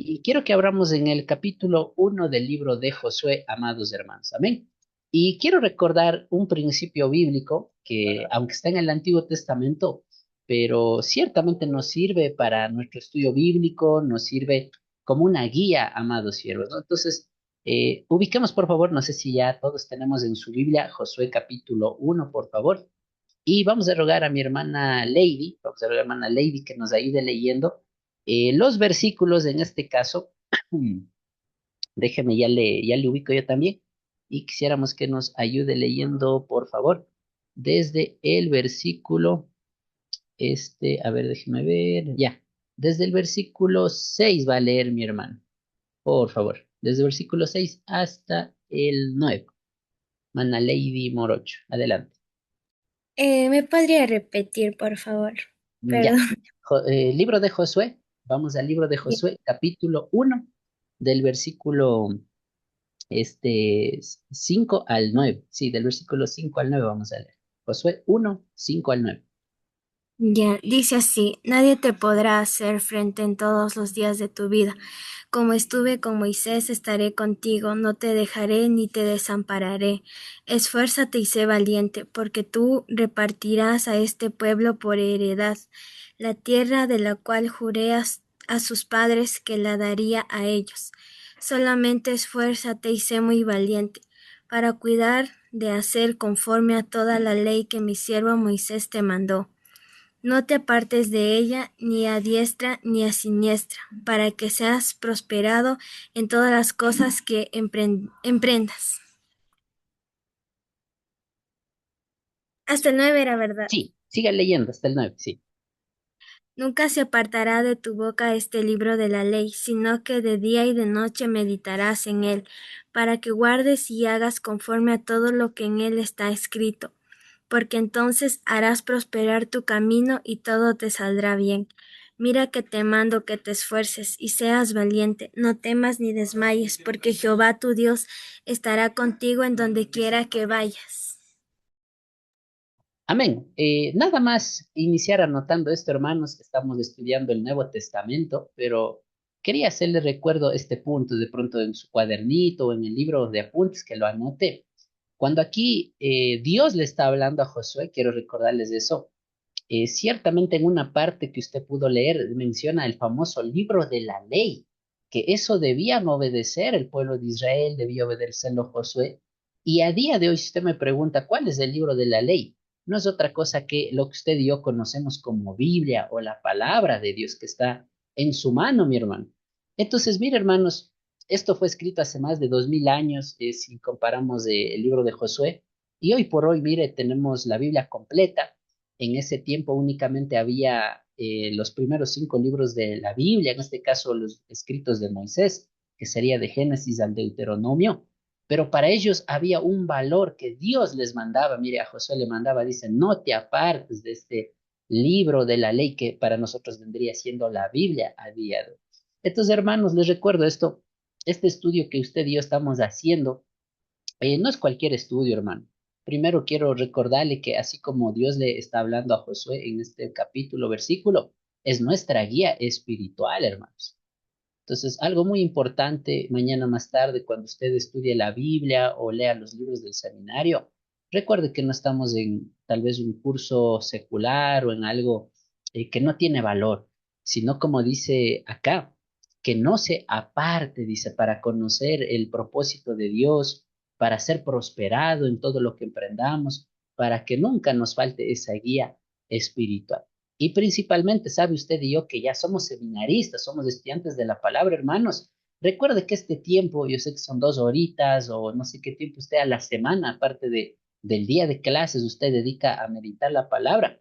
Y quiero que abramos en el capítulo 1 del libro de Josué, amados hermanos. Amén. Y quiero recordar un principio bíblico que, aunque está en el Antiguo Testamento, pero ciertamente nos sirve para nuestro estudio bíblico, nos sirve como una guía, amados siervos, ¿no? Entonces, ubiquemos, por favor, no sé si ya todos tenemos en su Biblia Josué capítulo 1, por favor. Y vamos a rogar a mi hermana Lady, vamos a rogar a mi hermana Lady que nos ayude leyendo los versículos en este caso. Déjeme, ya le ubico yo también. Y quisiéramos que nos ayude leyendo, por favor, desde el versículo, a ver, déjeme ver, ya. Desde el versículo 6 va a leer mi hermano, por favor. Desde el versículo 6 hasta el 9. Mana Lady Morocho, adelante. ¿Me podría repetir, por favor? Ya. Perdón. Libro de Josué. Vamos al libro de Josué, capítulo 1, del versículo 5 al 9. Sí, del versículo 5 al 9 vamos a leer. Josué 1, 5 al 9. Ya, dice así, nadie te podrá hacer frente en todos los días de tu vida. Como estuve con Moisés, estaré contigo, no te dejaré ni te desampararé. Esfuérzate y sé valiente, porque tú repartirás a este pueblo por heredad la tierra de la cual juré a sus padres que la daría a ellos. Solamente esfuérzate y sé muy valiente, para cuidar de hacer conforme a toda la ley que mi siervo Moisés te mandó. No te apartes de ella ni a diestra ni a siniestra, para que seas prosperado en todas las cosas que emprendas. Hasta el 9 era verdad. Sí, siga leyendo hasta el 9. Sí. Nunca se apartará de tu boca este libro de la ley, sino que de día y de noche meditarás en él, para que guardes y hagas conforme a todo lo que en él está escrito, porque entonces harás prosperar tu camino y todo te saldrá bien. Mira que te mando que te esfuerces y seas valiente, no temas ni desmayes, porque Jehová tu Dios estará contigo en donde quiera que vayas. Amén. Nada más iniciar anotando esto, hermanos. Estamos estudiando el Nuevo Testamento, pero quería hacerle recuerdo este punto de pronto en su cuadernito o en el libro de apuntes que lo anote. Cuando aquí Dios le está hablando a Josué, quiero recordarles eso. Ciertamente en una parte que usted pudo leer menciona el famoso libro de la ley, que eso debían obedecer el pueblo de Israel, debía obedecerlo Josué. Y a día de hoy, si usted me pregunta cuál es el libro de la ley, no es otra cosa que lo que usted y yo conocemos como Biblia o la palabra de Dios que está en su mano, mi hermano. Entonces, mire, hermanos, esto fue escrito hace más de 2000 años, si comparamos el libro de Josué, y hoy por hoy, mire, tenemos la Biblia completa. En ese tiempo únicamente había los primeros 5 libros de la Biblia, en este caso los escritos de Moisés, que sería de Génesis al Deuteronomio, pero para ellos había un valor que Dios les mandaba. Mire, a Josué le mandaba, dice, no te apartes de este libro de la ley que para nosotros vendría siendo la Biblia a día de hoy. Entonces, hermanos, les recuerdo esto, este estudio que usted y yo estamos haciendo no es cualquier estudio, hermano. Primero quiero recordarle que así como Dios le está hablando a Josué en este capítulo, versículo, es nuestra guía espiritual, hermanos. Entonces, algo muy importante, mañana más tarde, cuando usted estudie la Biblia o lea los libros del seminario, recuerde que no estamos en tal vez un curso secular o en algo que no tiene valor, sino como dice acá, que no se aparte, dice, para conocer el propósito de Dios, para ser prosperado en todo lo que emprendamos, para que nunca nos falte esa guía espiritual. Y principalmente, sabe usted y yo que ya somos seminaristas, somos estudiantes de la palabra, hermanos. Recuerde que este tiempo, yo sé que son 2 horitas o no sé qué tiempo usted a la semana, aparte del día de clases, usted dedica a meditar la palabra.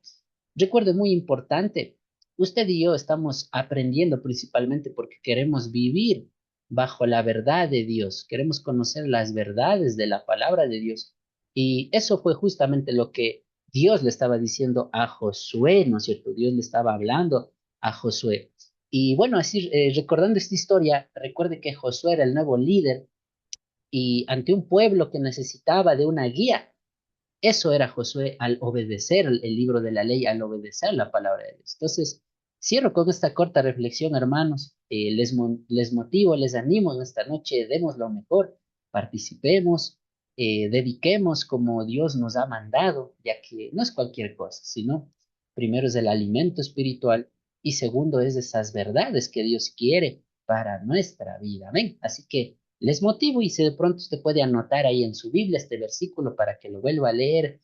Recuerde, muy importante, usted y yo estamos aprendiendo principalmente porque queremos vivir bajo la verdad de Dios, queremos conocer las verdades de la palabra de Dios. Y eso fue justamente lo que Dios le estaba diciendo a Josué, ¿no es cierto? Dios le estaba hablando a Josué. Y bueno, así recordando esta historia, recuerde que Josué era el nuevo líder y ante un pueblo que necesitaba de una guía, eso era Josué al obedecer el libro de la ley, al obedecer la palabra de Dios. Entonces, cierro con esta corta reflexión, hermanos. les motivo, les animo en esta noche, demos lo mejor, participemos, dediquemos como Dios nos ha mandado, ya que no es cualquier cosa, sino primero es el alimento espiritual y segundo es esas verdades que Dios quiere para nuestra vida. Amén. Así que les motivo y si de pronto usted puede anotar ahí en su Biblia este versículo para que lo vuelva a leer,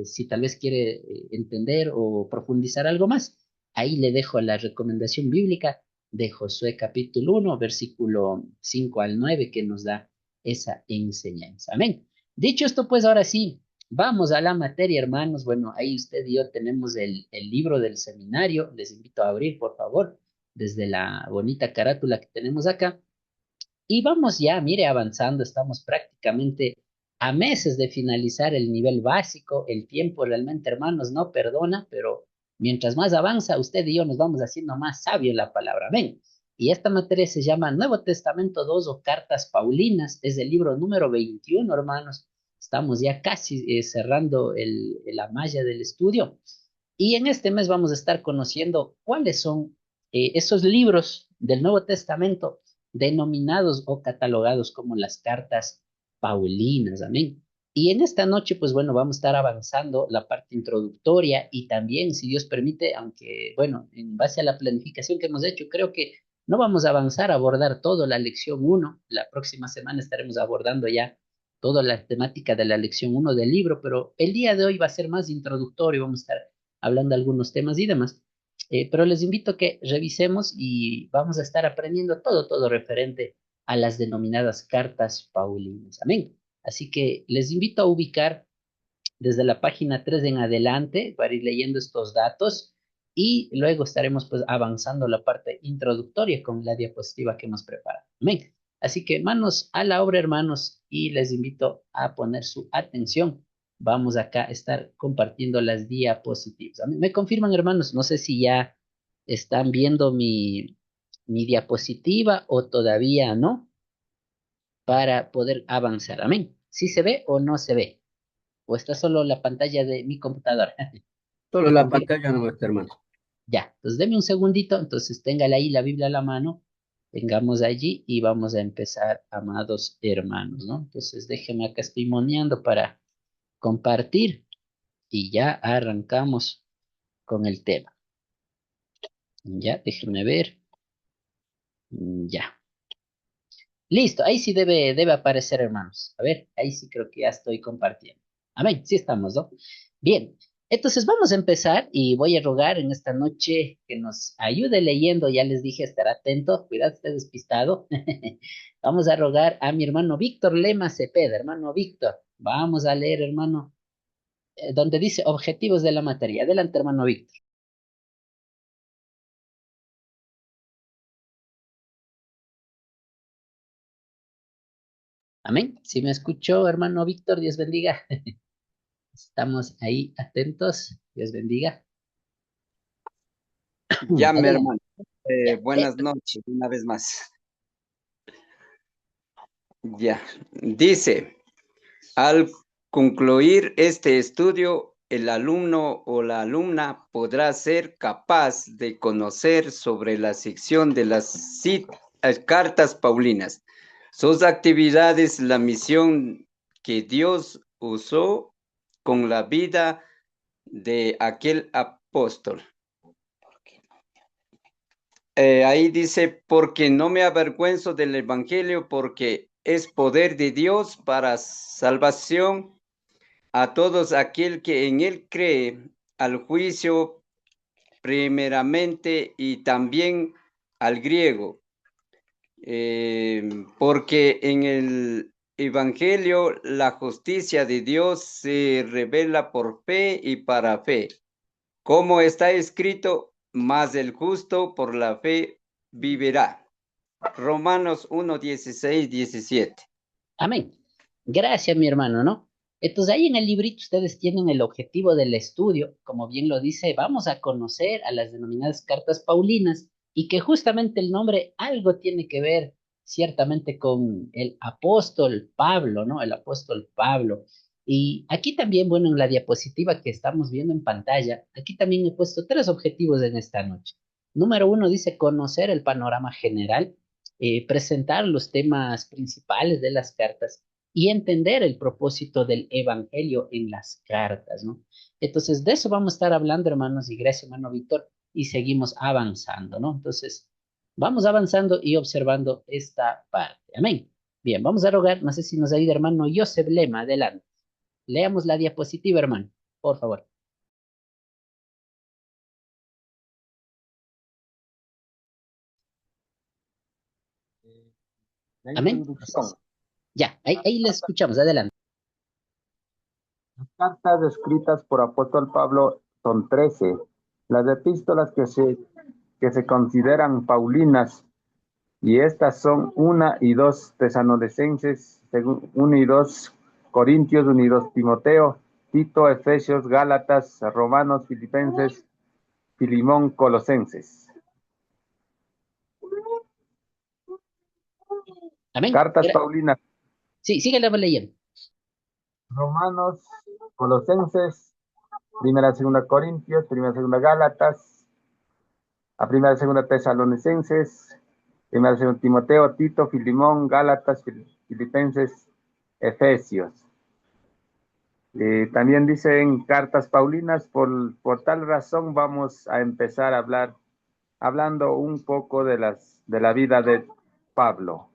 si tal vez quiere entender o profundizar algo más. Ahí le dejo la recomendación bíblica de Josué capítulo 1, versículo 5 al 9, que nos da esa enseñanza. Amén. Dicho esto, pues ahora sí, vamos a la materia, hermanos. Bueno, ahí usted y yo tenemos el libro del seminario. Les invito a abrir, por favor, desde la bonita carátula que tenemos acá. Y vamos ya, mire, avanzando. Estamos prácticamente a meses de finalizar el nivel básico. El tiempo realmente, hermanos, no perdona, pero mientras más avanza, usted y yo nos vamos haciendo más sabio en la palabra. Amén. Y esta materia se llama Nuevo Testamento 2 o Cartas Paulinas. Es el libro número 21, hermanos. Estamos ya casi cerrando la malla del estudio. Y en este mes vamos a estar conociendo cuáles son esos libros del Nuevo Testamento denominados o catalogados como las cartas paulinas. Amén. Y en esta noche, pues bueno, vamos a estar avanzando la parte introductoria y también, si Dios permite, aunque bueno, en base a la planificación que hemos hecho, creo que no vamos a avanzar a abordar todo la lección uno. La próxima semana estaremos abordando ya toda la temática de la lección uno del libro, pero el día de hoy va a ser más introductorio, vamos a estar hablando de algunos temas y demás. Pero les invito a que revisemos y vamos a estar aprendiendo todo referente a las denominadas cartas paulinas. Amén. Así que les invito a ubicar desde la página 3 en adelante para ir leyendo estos datos y luego estaremos pues avanzando la parte introductoria con la diapositiva que hemos preparado. Amén. Así que manos a la obra, hermanos, y les invito a poner su atención. Vamos acá a estar compartiendo las diapositivas. A mí me confirman, hermanos, no sé si ya están viendo mi diapositiva o todavía no, para poder avanzar. Amén. ¿Sí se ve o no se ve? ¿O está solo la pantalla de mi computadora? Solo Me la confirma. pantalla no está, hermano. Ya, entonces deme un segundito, entonces téngale ahí la Biblia a la mano, tengamos allí y vamos a empezar, amados hermanos, ¿no? Entonces déjeme acá, estoy moneando para compartir y ya arrancamos con el tema. Ya, déjenme ver. Ya. Listo, ahí sí debe aparecer, hermanos. A ver, ahí sí creo que ya estoy compartiendo. Amén, sí estamos, ¿no? Bien, entonces vamos a empezar y voy a rogar en esta noche que nos ayude leyendo. Ya les dije, estar atento, cuidado, esté despistado. Vamos a rogar a mi hermano Víctor Lema Cepeda, hermano Víctor. Vamos a leer, hermano, donde dice objetivos de la materia. Adelante, hermano Víctor. Amén. Si me escuchó, hermano Víctor, Dios bendiga. Estamos ahí atentos. Dios bendiga. Ya, mi Adelante. hermano. Ya. Buenas noches, una vez más. Ya. Dice, al concluir este estudio, el alumno o la alumna podrá ser capaz de conocer sobre la sección de las cartas paulinas, sus actividades, la misión que Dios usó con la vida de aquel apóstol. Ahí dice, porque no me avergüenzo del Evangelio, porque es poder de Dios para salvación a todos aquel que en él cree, al juicio primeramente y también al griego. Porque en el Evangelio la justicia de Dios se revela por fe y para fe. Como está escrito, mas el justo por la fe vivirá. Romanos 1, 16, 17. Amén. Gracias, mi hermano, ¿no? Entonces ahí en el librito ustedes tienen el objetivo del estudio, como bien lo dice, vamos a conocer a las denominadas cartas paulinas y que justamente el nombre algo tiene que ver ciertamente con el apóstol Pablo, ¿no? El apóstol Pablo. Y aquí también, bueno, en la diapositiva que estamos viendo en pantalla, aquí también he puesto tres objetivos en esta noche. Número uno dice conocer el panorama general, presentar los temas principales de las cartas y entender el propósito del evangelio en las cartas, ¿no? Entonces, de eso vamos a estar hablando, hermanos, y gracias, hermano Víctor, y seguimos avanzando, ¿no? Entonces, vamos avanzando y observando esta parte. Amén. Bien, vamos a rogar, no sé si nos ayuda, hermano Joseph Lema, adelante. Leamos la diapositiva, hermano, por favor. La Amén. introducción. Ya, ahí le escuchamos, adelante. Las cartas escritas por apóstol Pablo son 13. Las epístolas que se consideran paulinas, y estas son 1 y 2 Tesalonicenses, 1 y 2 Corintios, 1 y 2 Timoteo, Tito, Efesios, Gálatas, Romanos, Filipenses, Filimón, Colosenses. Amén. Cartas paulinas. Sí, síguele leyendo. Romanos, Colosenses, primera, segunda Corintios, primera, segunda Gálatas, a primera, segunda Tesalonicenses, primera, segunda Timoteo, Tito, Filimón, Gálatas, Filipenses, Efesios. También dicen cartas paulinas, por tal razón vamos a empezar a hablando un poco de la vida de Pablo.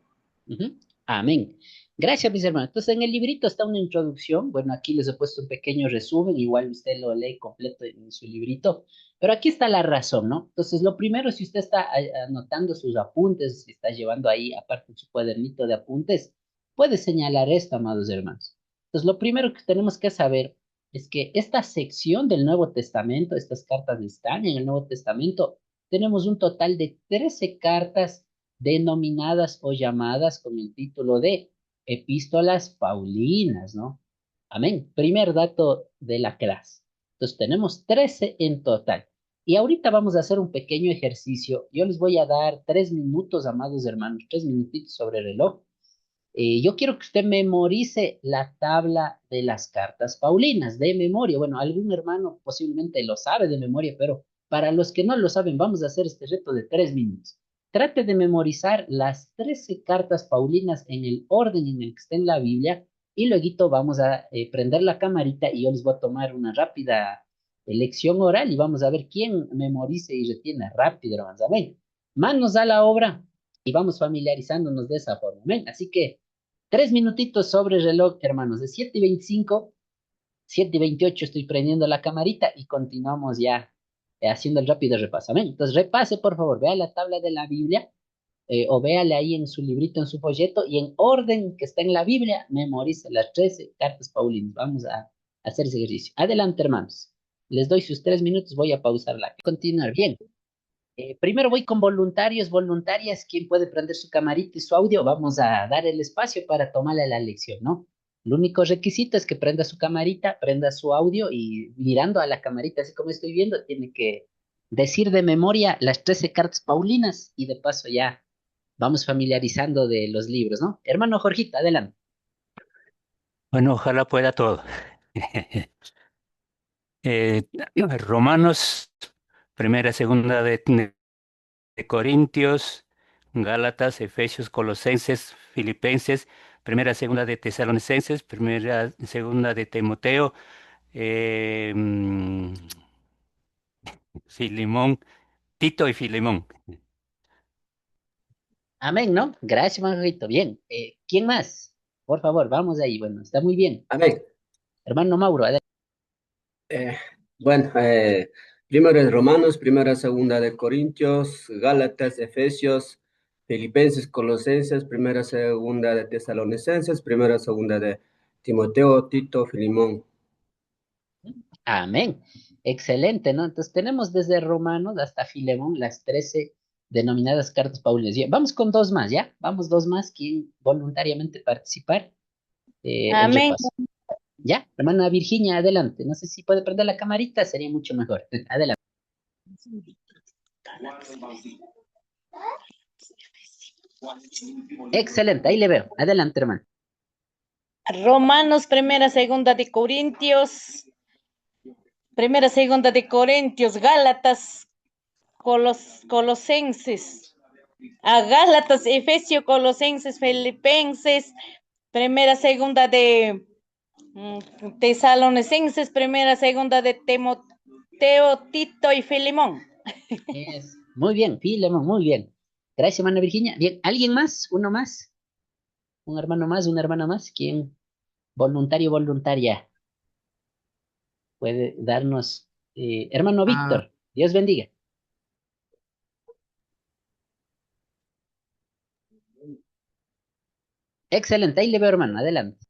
Amén. Gracias, mis hermanos. Entonces, en el librito está una introducción. Bueno, aquí les he puesto un pequeño resumen. Igual usted lo lee completo en su librito. Pero aquí está la razón, ¿no? Entonces, lo primero, si usted está anotando sus apuntes, si está llevando ahí, aparte su cuadernito de apuntes, puede señalar esto, amados hermanos. Entonces, lo primero que tenemos que saber es que esta sección del Nuevo Testamento, estas cartas están en el Nuevo Testamento, tenemos un total de 13 cartas denominadas o llamadas con el título de epístolas paulinas, ¿no? Amén. Primer dato de la clase. Entonces tenemos 13 en total. Y ahorita vamos a hacer un pequeño ejercicio. Yo les voy a dar 3 minutos, amados hermanos, 3 minutitos sobre el reloj. Yo quiero que usted memorice la tabla de las cartas paulinas de memoria. Bueno, algún hermano posiblemente lo sabe de memoria, pero para los que no lo saben, vamos a hacer este reto de 3 minutos. Trate de memorizar las 13 cartas paulinas en el orden en el que está en la Biblia y luego vamos a prender la camarita y yo les voy a tomar una rápida lección oral y vamos a ver quién memorice y retiene rápido, hermanos. Amén. Manos a la obra y vamos familiarizándonos de esa forma. Amén. Así que 3 minutitos sobre el reloj, hermanos, de 7:25, 7:28 estoy prendiendo la camarita y continuamos ya haciendo el rápido repaso. Amén. Entonces, repase, por favor, vea la tabla de la Biblia o véale ahí en su librito, en su folleto y en orden que está en la Biblia, memorice las 13 cartas paulinas. Vamos a hacer ese ejercicio. Adelante, hermanos. Les doy sus 3 minutos, voy a pausarla. Continuar. Bien. Primero voy con voluntarios, voluntarias. ¿Quién puede prender su camarita y su audio? Vamos a dar el espacio para tomarle la lección, ¿no? El único requisito es que prenda su camarita, prenda su audio y mirando a la camarita, así como estoy viendo, tiene que decir de memoria las 13 cartas paulinas y de paso ya vamos familiarizando de los libros, ¿no? Hermano Jorgito, adelante. Bueno, ojalá pueda todo. Eh, Romanos, primera, segunda de Corintios, Gálatas, Efesios, Colosenses, Filipenses, primera, segunda de Tesalonicenses, primera, segunda de Timoteo, eh, mm, Filimón, Tito y Filemón. Amén, ¿no? Gracias, hermano Jorgito. Bien. ¿Quién más? Por favor, vamos ahí. Bueno, está muy bien. Amén. Hermano Mauro, adelante. Eh, bueno, primero es Romanos, primera, segunda de Corintios, Gálatas, Efesios, Filipenses, Colosenses, primera, segunda de Tesalonicenses, primera, segunda de Timoteo, Tito, Filimón. Amén. Excelente, ¿no? Entonces tenemos desde Romanos hasta Filemón las 13 denominadas cartas paulinas. Ya, vamos con dos más, ¿ya? Vamos dos más, quien voluntariamente participar. El Amén. repaso. ¿Ya? Hermana Virginia, adelante. No sé si puede prender la camarita, sería mucho mejor. Adelante. Excelente, ahí le veo. Adelante, hermano. Romanos, primera, segunda de Corintios, Gálatas, Colosenses, a Gálatas, Efesios, Colosenses, Filipenses, primera, segunda de Tesalonicenses, primera, segunda de Timoteo, Tito y Filemón. Muy bien, Filemón, muy bien. Gracias, hermana Virginia. Bien, ¿alguien más? ¿Uno más? ¿Un hermano más? ¿Una hermana más? ¿Quién? Voluntario, voluntaria. Puede darnos. Hermano Ah, Víctor, Dios bendiga. Excelente, ahí le veo, hermano. Adelante.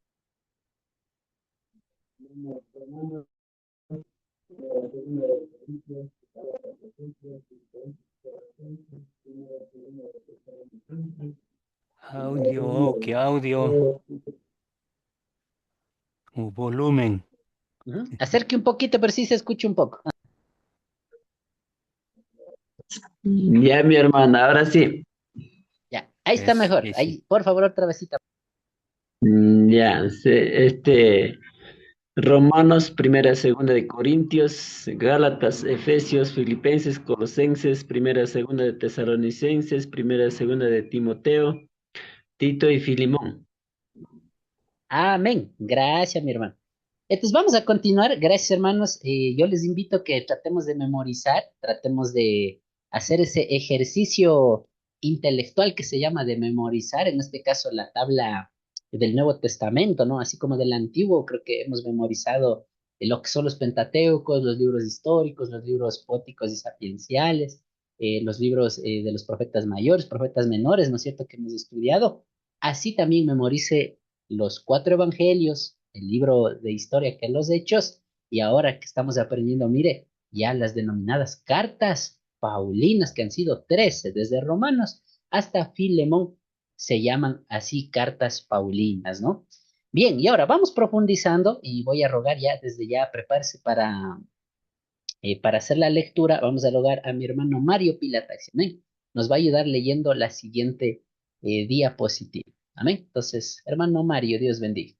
Audio, ok, audio, volumen. Acerque un poquito, pero sí se escucha un poco. Ya, mi hermana, ahora sí. Ya, ahí está mejor. Sí, sí. Ahí, por favor, otra vez. Ya, Romanos, primera, segunda de Corintios, Gálatas, Efesios, Filipenses, Colosenses, primera, segunda de Tesalonicenses, primera, segunda de Timoteo, Tito y Filimón. Amén. Gracias, mi hermano. Entonces vamos a continuar. Gracias, hermanos. Yo les invito a que tratemos de memorizar, tratemos de hacer ese ejercicio intelectual que se llama de memorizar, en este caso la tabla del Nuevo Testamento, ¿no? Así como del Antiguo, creo que hemos memorizado lo que son los Pentateucos, los libros históricos, los libros poéticos y sapienciales, los libros de los profetas mayores, profetas menores, ¿no es cierto?, que hemos estudiado. Así también memorice los cuatro evangelios, el libro de historia que es los Hechos, y ahora que estamos aprendiendo, mire, ya las denominadas cartas paulinas, que han sido 13, desde Romanos hasta Filemón, se llaman así cartas paulinas, ¿no? Bien, y ahora vamos profundizando y voy a rogar ya desde ya prepárese para hacer la lectura. Vamos a rogar a mi hermano Mario Pilatax, amén. Nos va a ayudar leyendo la siguiente diapositiva. Amén. Entonces, hermano Mario, Dios bendiga.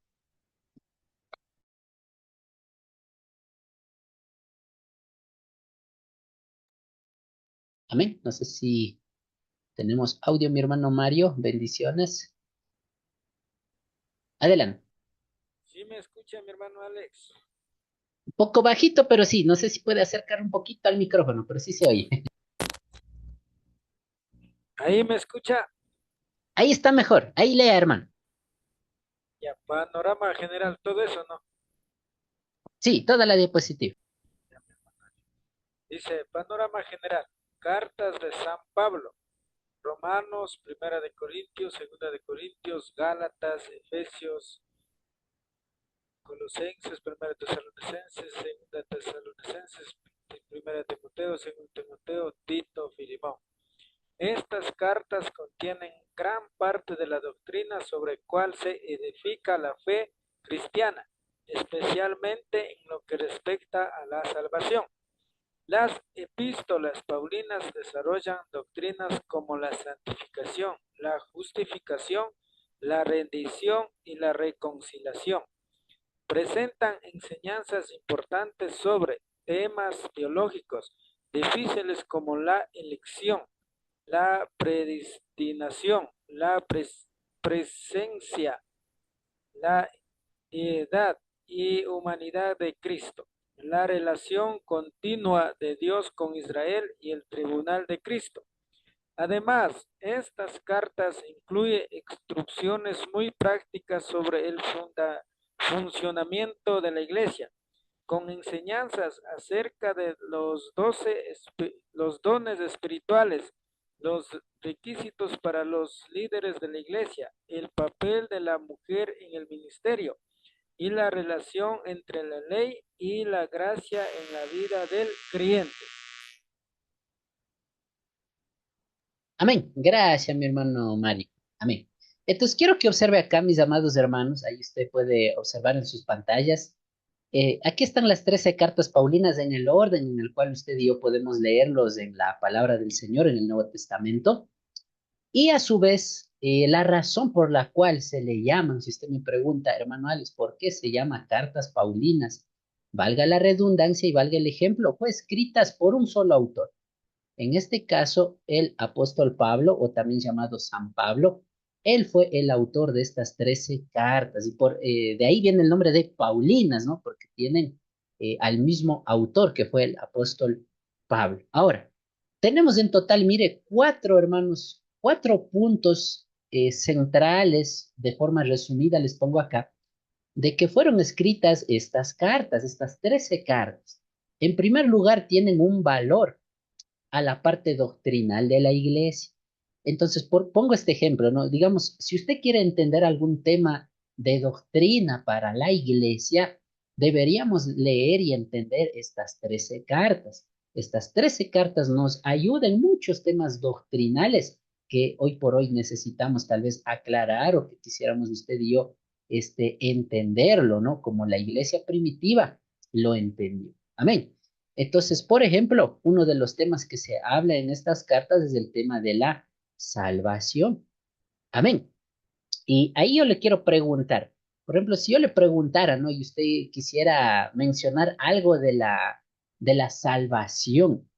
Amén. No sé si tenemos audio, mi hermano Mario. Bendiciones. Adelante. Sí, me escucha mi hermano Alex. Un poco bajito, pero sí. No sé si puede acercar un poquito al micrófono, pero sí se oye. Ahí me escucha. Ahí está mejor. Ahí lea, hermano. Ya, panorama general, todo eso, ¿no? Sí, toda la diapositiva. Dice, panorama general, cartas de San Pablo, Romanos, Primera de Corintios, Segunda de Corintios, Gálatas, Efesios, Colosenses, Primera de Tesalonicenses, Segunda de Tesalonicenses, Primera de Timoteo, Segunda de Timoteo, Tito, Filimón. Estas cartas contienen gran parte de la doctrina sobre cuál se edifica la fe cristiana, especialmente en lo que respecta a la salvación. Las epístolas paulinas desarrollan doctrinas como la santificación, la justificación, la rendición y la reconciliación. Presentan enseñanzas importantes sobre temas teológicos difíciles como la elección, la predestinación, la presencia, la edad y humanidad de Cristo, la relación continua de Dios con Israel y el tribunal de Cristo. Además, estas cartas incluyen instrucciones muy prácticas sobre el funcionamiento de la iglesia, con enseñanzas acerca de los dones espirituales, los requisitos para los líderes de la iglesia, el papel de la mujer en el ministerio y la relación entre la ley y la gracia en la vida del creyente. Amén. Gracias, mi hermano Mario. Amén. Entonces, quiero que observe acá, mis amados hermanos. Ahí usted puede observar en sus pantallas. Aquí están las 13 cartas paulinas en el orden en el cual usted y yo podemos leerlos en la palabra del Señor en el Nuevo Testamento. Y a su vez, la razón por la cual se le llaman, si usted me pregunta, hermano Alex, ¿por qué se llama cartas paulinas? Valga la redundancia y valga el ejemplo, fue escritas por un solo autor. En este caso, el apóstol Pablo, o también llamado San Pablo, él fue el autor de estas 13 cartas y de ahí viene el nombre de Paulinas, ¿no? Porque tienen al mismo autor que fue el apóstol Pablo. Ahora, tenemos en total, mire, cuatro hermanos, cuatro puntos centrales, de forma resumida les pongo acá, de que fueron escritas estas cartas, estas 13 cartas. En primer lugar, tienen un valor a la parte doctrinal de la iglesia. Entonces, pongo este ejemplo, ¿no? Digamos, si usted quiere entender algún tema de doctrina para la iglesia, deberíamos leer y entender estas 13 cartas. Estas 13 cartas nos ayudan en muchos temas doctrinales que hoy por hoy necesitamos tal vez aclarar o que quisiéramos usted y yo entenderlo, ¿no? Como la iglesia primitiva lo entendió. Amén. Entonces, por ejemplo, uno de los temas que se habla en estas cartas es el tema de la salvación. Amén. Y ahí yo le quiero preguntar, por ejemplo, si yo le preguntara, ¿no? Y usted quisiera mencionar algo de la salvación,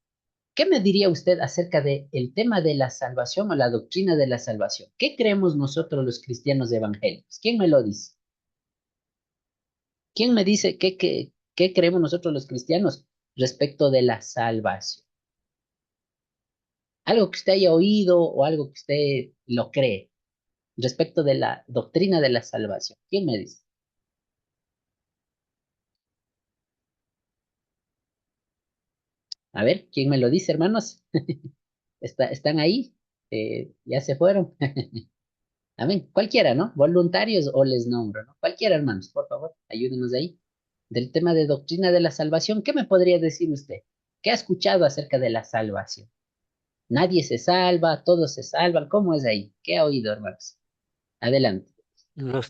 ¿qué me diría usted acerca del tema de la salvación o la doctrina de la salvación? ¿Qué creemos nosotros los cristianos evangélicos? ¿Quién me lo dice? ¿Quién me dice qué creemos nosotros los cristianos respecto de la salvación? Algo que usted haya oído o algo que usted lo cree respecto de la doctrina de la salvación. ¿Quién me dice? A ver, ¿quién me lo dice, hermanos? ¿Están ahí? ¿Ya se fueron? Amén. Cualquiera, ¿no? Voluntarios o les nombro, ¿no? Cualquiera, hermanos, por favor, ayúdenos ahí. Del tema de doctrina de la salvación, ¿qué me podría decir usted? ¿Qué ha escuchado acerca de la salvación? Nadie se salva, todos se salvan. ¿Cómo es ahí? ¿Qué ha oído, hermanos? Adelante.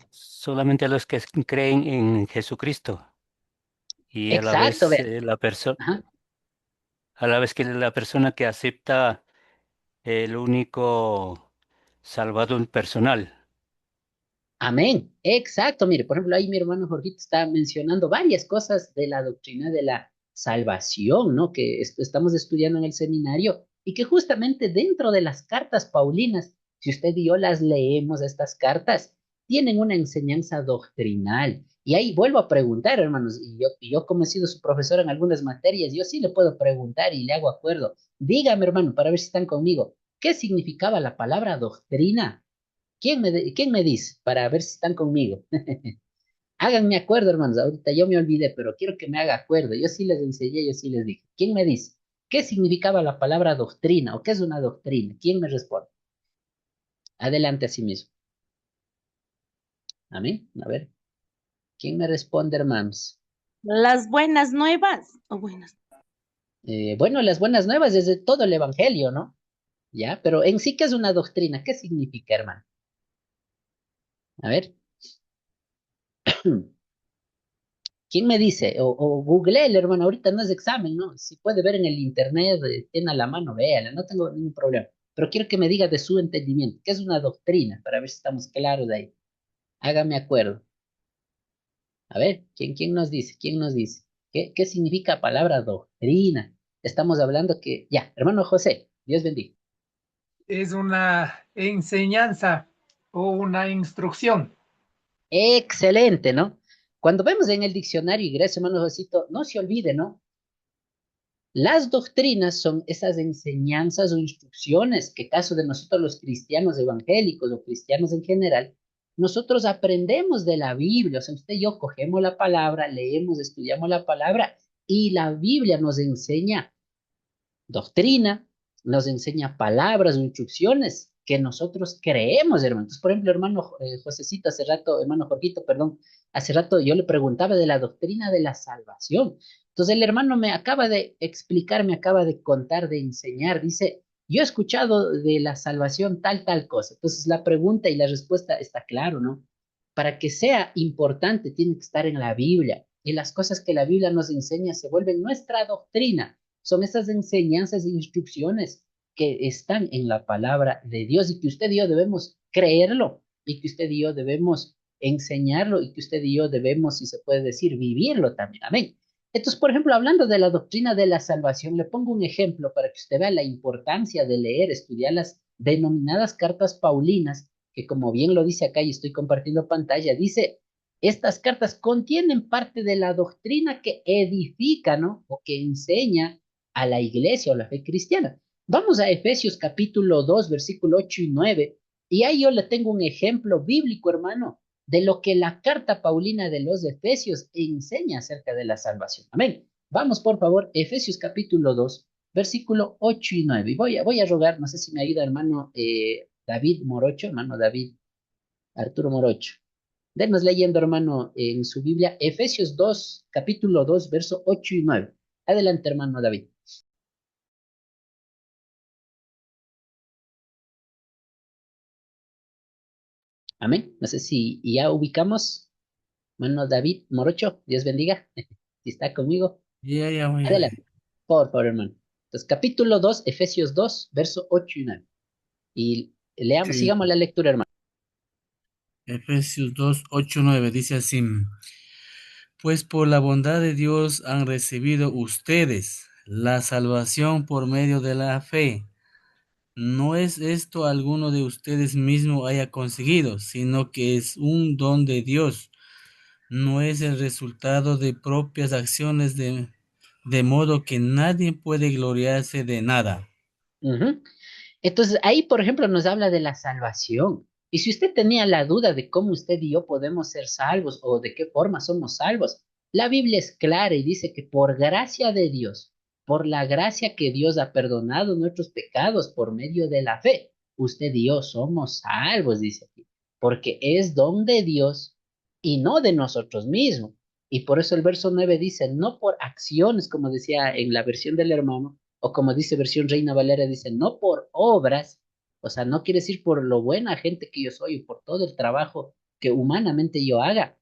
Solamente los que creen en Jesucristo y a la Exacto, vez vea. Ajá. a la vez que la persona que acepta el único Salvador personal. Amén. Exacto. Mire, por ejemplo, ahí mi hermano Jorgito está mencionando varias cosas de la doctrina de la salvación, ¿no? Que estamos estudiando en el seminario y que justamente dentro de las cartas paulinas, si usted y yo las leemos, estas cartas, tienen una enseñanza doctrinal. Y ahí vuelvo a preguntar, hermanos, y yo como he sido su profesor en algunas materias, yo sí le puedo preguntar y le hago acuerdo. Dígame, hermano, para ver si están conmigo, ¿qué significaba la palabra doctrina? ¿Quién me dice? Para ver si están conmigo. Háganme acuerdo, hermanos. Ahorita yo me olvidé, pero quiero que me haga acuerdo. Yo sí les enseñé, yo sí les dije. ¿Quién me dice? ¿Qué significaba la palabra doctrina o qué es una doctrina? ¿Quién me responde? Adelante a sí mismo. ¿A mí? A ver. ¿Quién me responde, hermanos? Las buenas nuevas. O buenas. Bueno, las buenas nuevas es de todo el evangelio, ¿no? Ya, pero en sí, ¿qué es una doctrina? ¿Qué significa, hermano? A ver. ¿Quién me dice? O googleele, hermano, ahorita no es examen, ¿no? Si puede ver en el internet, tiene a la mano, véala, no tengo ningún problema. Pero quiero que me diga de su entendimiento, ¿qué es una doctrina? Para ver si estamos claros de ahí. Hágame acuerdo. A ver, ¿quién nos dice? ¿Quién nos dice? ¿Qué significa palabra doctrina? Estamos hablando que, ya, hermano José, Dios bendiga. Es una enseñanza o una instrucción. Excelente, ¿no? Cuando vemos en el diccionario, y gracias, hermano Josito, no se olvide, ¿no? Las doctrinas son esas enseñanzas o instrucciones que, caso de nosotros los cristianos evangélicos o cristianos en general, nosotros aprendemos de la Biblia. O sea, usted y yo cogemos la palabra, leemos, estudiamos la palabra y la Biblia nos enseña doctrina, nos enseña palabras o instrucciones que nosotros creemos, hermano. Entonces, por ejemplo, hermano Josecito, hace rato, hermano Jorgito, perdón, hace rato yo le preguntaba de la doctrina de la salvación. Entonces, el hermano me acaba de explicar, me acaba de contar, de enseñar, dice, yo he escuchado de la salvación tal cosa. Entonces, la pregunta y la respuesta está claro, ¿no? Para que sea importante, tiene que estar en la Biblia. Y las cosas que la Biblia nos enseña se vuelven nuestra doctrina. Son esas enseñanzas e instrucciones que están en la palabra de Dios y que usted y yo debemos creerlo y que usted y yo debemos enseñarlo y que usted y yo debemos, si se puede decir, vivirlo también. Amén. Entonces, por ejemplo, hablando de la doctrina de la salvación, le pongo un ejemplo para que usted vea la importancia de leer, estudiar las denominadas cartas paulinas, que como bien lo dice acá y estoy compartiendo pantalla, dice, estas cartas contienen parte de la doctrina que edifica, ¿no? O que enseña a la iglesia o la fe cristiana. Vamos a Efesios capítulo 2, versículo 8 y 9, y ahí yo le tengo un ejemplo bíblico, hermano, de lo que la carta paulina de los Efesios enseña acerca de la salvación. Amén. Vamos, por favor, Efesios capítulo 2, versículo 8 y 9. Y voy a rogar, no sé si me ayuda, hermano David Morocho, hermano David Arturo Morocho. Denos leyendo, hermano, en su Biblia, Efesios 2, capítulo 2, verso 8 y 9. Adelante, hermano David. Amén. No sé si ya ubicamos, hermano David Morocho, Dios bendiga, si está conmigo. Ya, muy Adelante, bien. por favor, hermano. Entonces, capítulo 2, Efesios 2, verso 8 y 9. Y leamos, Sí, sigamos la lectura, hermano. Efesios 2, 8, 9 dice así, pues por la bondad de Dios han recibido ustedes la salvación por medio de la fe. No es esto alguno de ustedes mismo haya conseguido, sino que es un don de Dios. No es el resultado de propias acciones de modo que nadie puede gloriarse de nada. Ujú. Entonces, ahí, por ejemplo, nos habla de la salvación. Y si usted tenía la duda de cómo usted y yo podemos ser salvos o de qué forma somos salvos, la Biblia es clara y dice que por gracia de Dios, por la gracia que Dios ha perdonado nuestros pecados por medio de la fe, usted y yo somos salvos, dice aquí, porque es don de Dios y no de nosotros mismos. Y por eso el verso 9 dice, no por acciones, como decía en la versión del hermano, o como dice versión Reina Valera, dice, no por obras, o sea, no quiere decir por lo buena gente que yo soy, o por todo el trabajo que humanamente yo haga,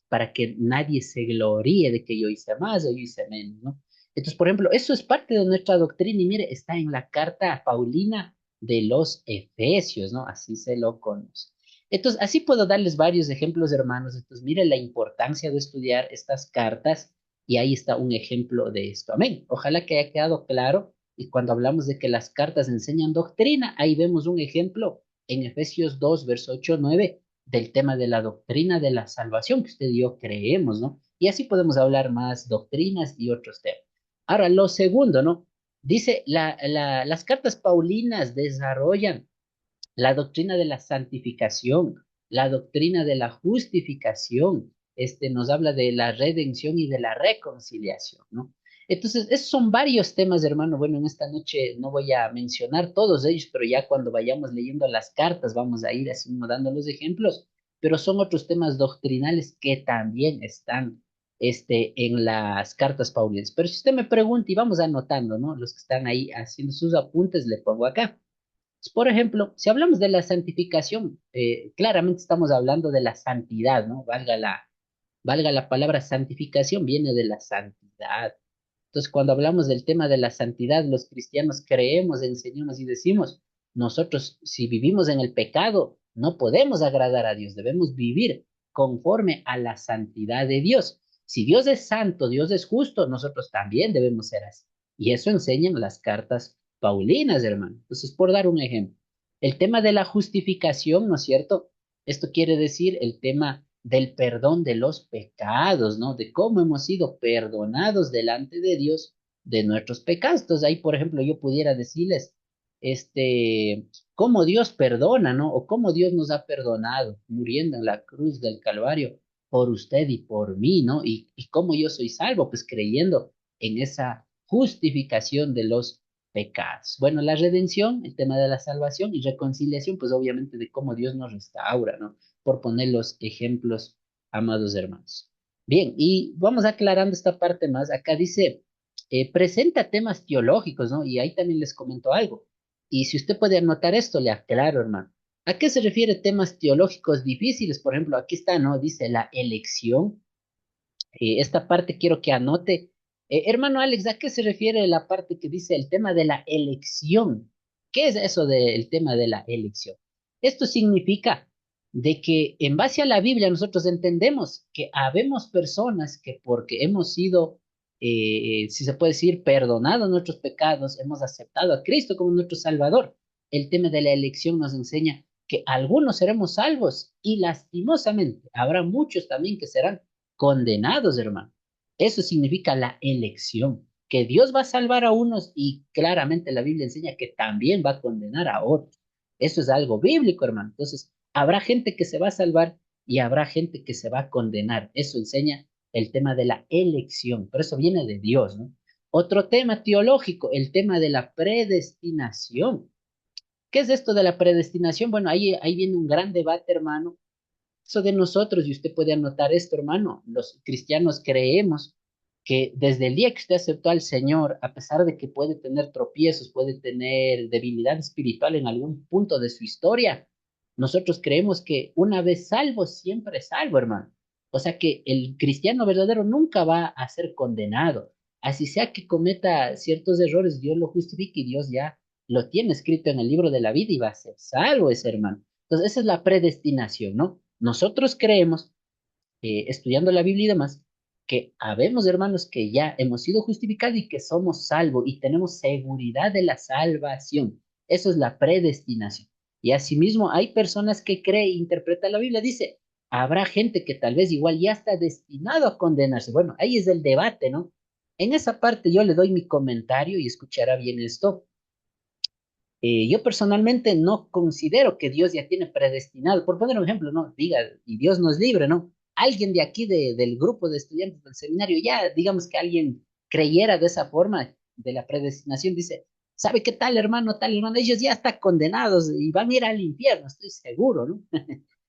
para que nadie se gloríe de que yo hice más o yo hice menos, ¿no? Entonces, por ejemplo, eso es parte de nuestra doctrina y mire, está en la carta Paulina de los Efesios, ¿no? Así se lo conoce. Entonces, así puedo darles varios ejemplos, hermanos. Entonces, mire la importancia de estudiar estas cartas y ahí está un ejemplo de esto. Amén. Ojalá que haya quedado claro. Y cuando hablamos de que las cartas enseñan doctrina, ahí vemos un ejemplo en Efesios 2, verso 8, 9, del tema de la doctrina de la salvación que usted y yo creemos, ¿no? Y así podemos hablar más doctrinas y otros temas. Ahora, lo segundo, ¿no? Dice, las cartas paulinas desarrollan la doctrina de la santificación, la doctrina de la justificación, nos habla de la redención y de la reconciliación, ¿no? Entonces, esos son varios temas, hermano. Bueno, en esta noche no voy a mencionar todos ellos, pero ya cuando vayamos leyendo las cartas vamos a ir así dando los ejemplos, pero son otros temas doctrinales que también están en las cartas paulinas. Pero si usted me pregunta y vamos anotando, ¿no? Los que están ahí haciendo sus apuntes, le pongo acá. Por ejemplo, si hablamos de la santificación, claramente estamos hablando de la santidad, ¿no? Valga la palabra santificación, viene de la santidad. Entonces, cuando hablamos del tema de la santidad, los cristianos creemos, enseñamos y decimos, nosotros si vivimos en el pecado, no podemos agradar a Dios, debemos vivir conforme a la santidad de Dios. Si Dios es santo, Dios es justo, nosotros también debemos ser así. Y eso enseñan las cartas paulinas, hermano. Entonces, por dar un ejemplo, el tema de la justificación, ¿no es cierto? Esto quiere decir el tema del perdón de los pecados, ¿no? De cómo hemos sido perdonados delante de Dios de nuestros pecados. Entonces ahí, por ejemplo, yo pudiera decirles, cómo Dios perdona, ¿no? O cómo Dios nos ha perdonado muriendo en la cruz del Calvario por usted y por mí, ¿no? Y cómo yo soy salvo, pues creyendo en esa justificación de los pecados. Bueno, la redención, el tema de la salvación y reconciliación, pues obviamente de cómo Dios nos restaura, ¿no? Por poner los ejemplos, amados hermanos. Bien, y vamos aclarando esta parte más. Acá dice, presenta temas teológicos, ¿no? Y ahí también les comento algo. Y si usted puede anotar esto, le aclaro, hermano. ¿A qué se refiere temas teológicos difíciles? Por ejemplo, aquí está, ¿no? Dice la elección. Esta parte quiero que anote. Hermano Alex, ¿a qué se refiere la parte que dice el tema de la elección? ¿Qué es eso del tema de la elección? Esto significa de que en base a la Biblia nosotros entendemos que habemos personas que porque hemos sido si se puede decir, perdonado nuestros pecados, hemos aceptado a Cristo como nuestro Salvador. El tema de la elección nos enseña que algunos seremos salvos y lastimosamente habrá muchos también que serán condenados, hermano. Eso significa la elección, que Dios va a salvar a unos y claramente la Biblia enseña que también va a condenar a otros. Eso es algo bíblico, hermano. Entonces, habrá gente que se va a salvar y habrá gente que se va a condenar. Eso enseña el tema de la elección, pero eso viene de Dios, ¿no? Otro tema teológico, el tema de la predestinación. ¿Qué es esto de la predestinación? Bueno, ahí viene un gran debate, hermano. Eso de nosotros, y usted puede anotar esto, hermano, los cristianos creemos que desde el día que usted aceptó al Señor, a pesar de que puede tener tropiezos, puede tener debilidad espiritual en algún punto de su historia, nosotros creemos que una vez salvo, siempre es salvo, hermano. O sea que el cristiano verdadero nunca va a ser condenado. Así sea que cometa ciertos errores, Dios lo justifica y Dios ya lo tiene escrito en el libro de la vida y va a ser salvo ese hermano. Entonces, esa es la predestinación, ¿no? Nosotros creemos, estudiando la Biblia y demás, que habemos hermanos que ya hemos sido justificados y que somos salvos y tenemos seguridad de la salvación. Eso es la predestinación. Y asimismo hay personas que creen, interpretan la Biblia, dice, habrá gente que tal vez igual ya está destinado a condenarse. Bueno, ahí es el debate, ¿no? En esa parte yo le doy mi comentario y escuchará bien esto. Yo personalmente no considero que Dios ya tiene predestinado, por poner un ejemplo, no, diga, y Dios nos libre, ¿no? Alguien de aquí del grupo de estudiantes del seminario, ya digamos que alguien creyera de esa forma de la predestinación, dice, ¿sabe qué tal hermano? Ellos ya están condenados y van a ir al infierno, estoy seguro, ¿no?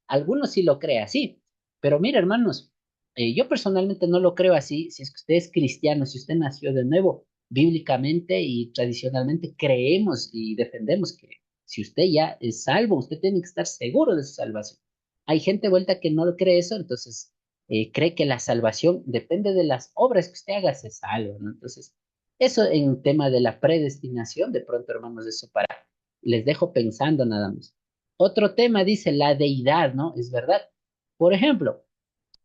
Algunos sí lo creen así, pero mira, hermanos, yo personalmente no lo creo así. Si es que usted es cristiano, si usted nació de nuevo, bíblicamente y tradicionalmente creemos y defendemos que si usted ya es salvo, usted tiene que estar seguro de su salvación. Hay gente vuelta que no lo cree eso, entonces cree que la salvación depende de las obras que usted haga, se salva, ¿no? Entonces, eso en tema de la predestinación, de pronto, hermanos, eso para, les dejo pensando nada más. Otro tema dice la deidad, ¿no? Es verdad. Por ejemplo,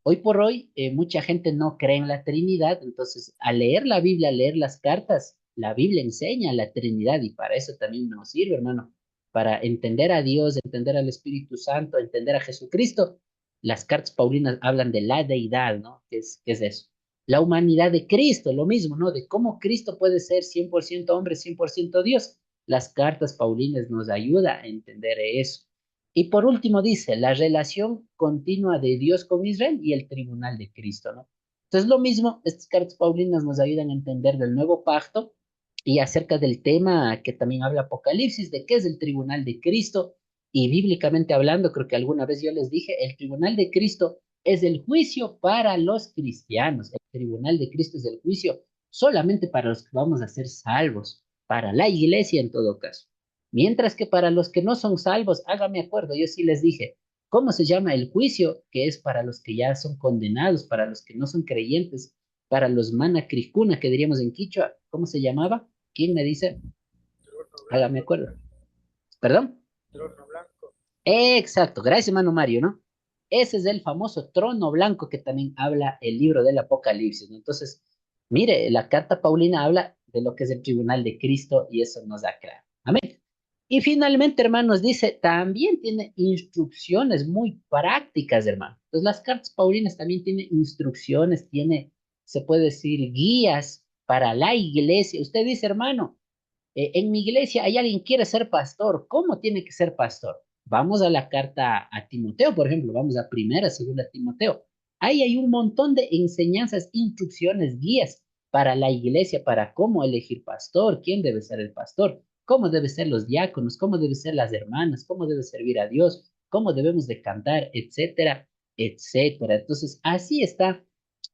hoy por hoy, mucha gente no cree en la Trinidad, entonces al leer la Biblia, al leer las cartas, la Biblia enseña la Trinidad y para eso también nos sirve, hermano, para entender a Dios, entender al Espíritu Santo, entender a Jesucristo. Las cartas paulinas hablan de la deidad, ¿no? Qué es eso? La humanidad de Cristo, lo mismo, ¿no? De cómo Cristo puede ser 100% hombre, 100% Dios. Las cartas paulinas nos ayudan a entender eso. Y por último dice, la relación continua de Dios con Israel y el tribunal de Cristo, ¿no? Entonces lo mismo, estas cartas paulinas nos ayudan a entender del nuevo pacto y acerca del tema que también habla Apocalipsis, de qué es el tribunal de Cristo. Y bíblicamente hablando, creo que alguna vez yo les dije, el tribunal de Cristo es el juicio para los cristianos. El tribunal de Cristo es el juicio solamente para los que vamos a ser salvos, para la iglesia en todo caso. Mientras que para los que no son salvos, hágame acuerdo, yo sí les dije, ¿cómo se llama el juicio? Que es para los que ya son condenados, para los que no son creyentes, para los manacricuna, que diríamos en Quichua, ¿cómo se llamaba? ¿Quién me dice? Hágame acuerdo. ¿Perdón? Trono blanco. Exacto, gracias, hermano Mario, ¿no? Ese es el famoso trono blanco que también habla el libro del Apocalipsis, ¿no? Entonces, mire, la carta Paulina habla de lo que es el tribunal de Cristo y eso nos da claro. Amén. Y finalmente, hermanos, dice, también tiene instrucciones muy prácticas, hermano. Entonces, las cartas paulinas también tienen instrucciones, tiene, se puede decir, guías para la iglesia. Usted dice, hermano, en mi iglesia hay alguien que quiere ser pastor. ¿Cómo tiene que ser pastor? Vamos a la carta a Timoteo, por ejemplo, vamos a primera, segunda Timoteo. Ahí hay un montón de enseñanzas, instrucciones, guías para la iglesia, para cómo elegir pastor, quién debe ser el pastor, cómo deben ser los diáconos, cómo deben ser las hermanas, cómo debe servir a Dios, cómo debemos de cantar, etcétera, etcétera. Entonces, así está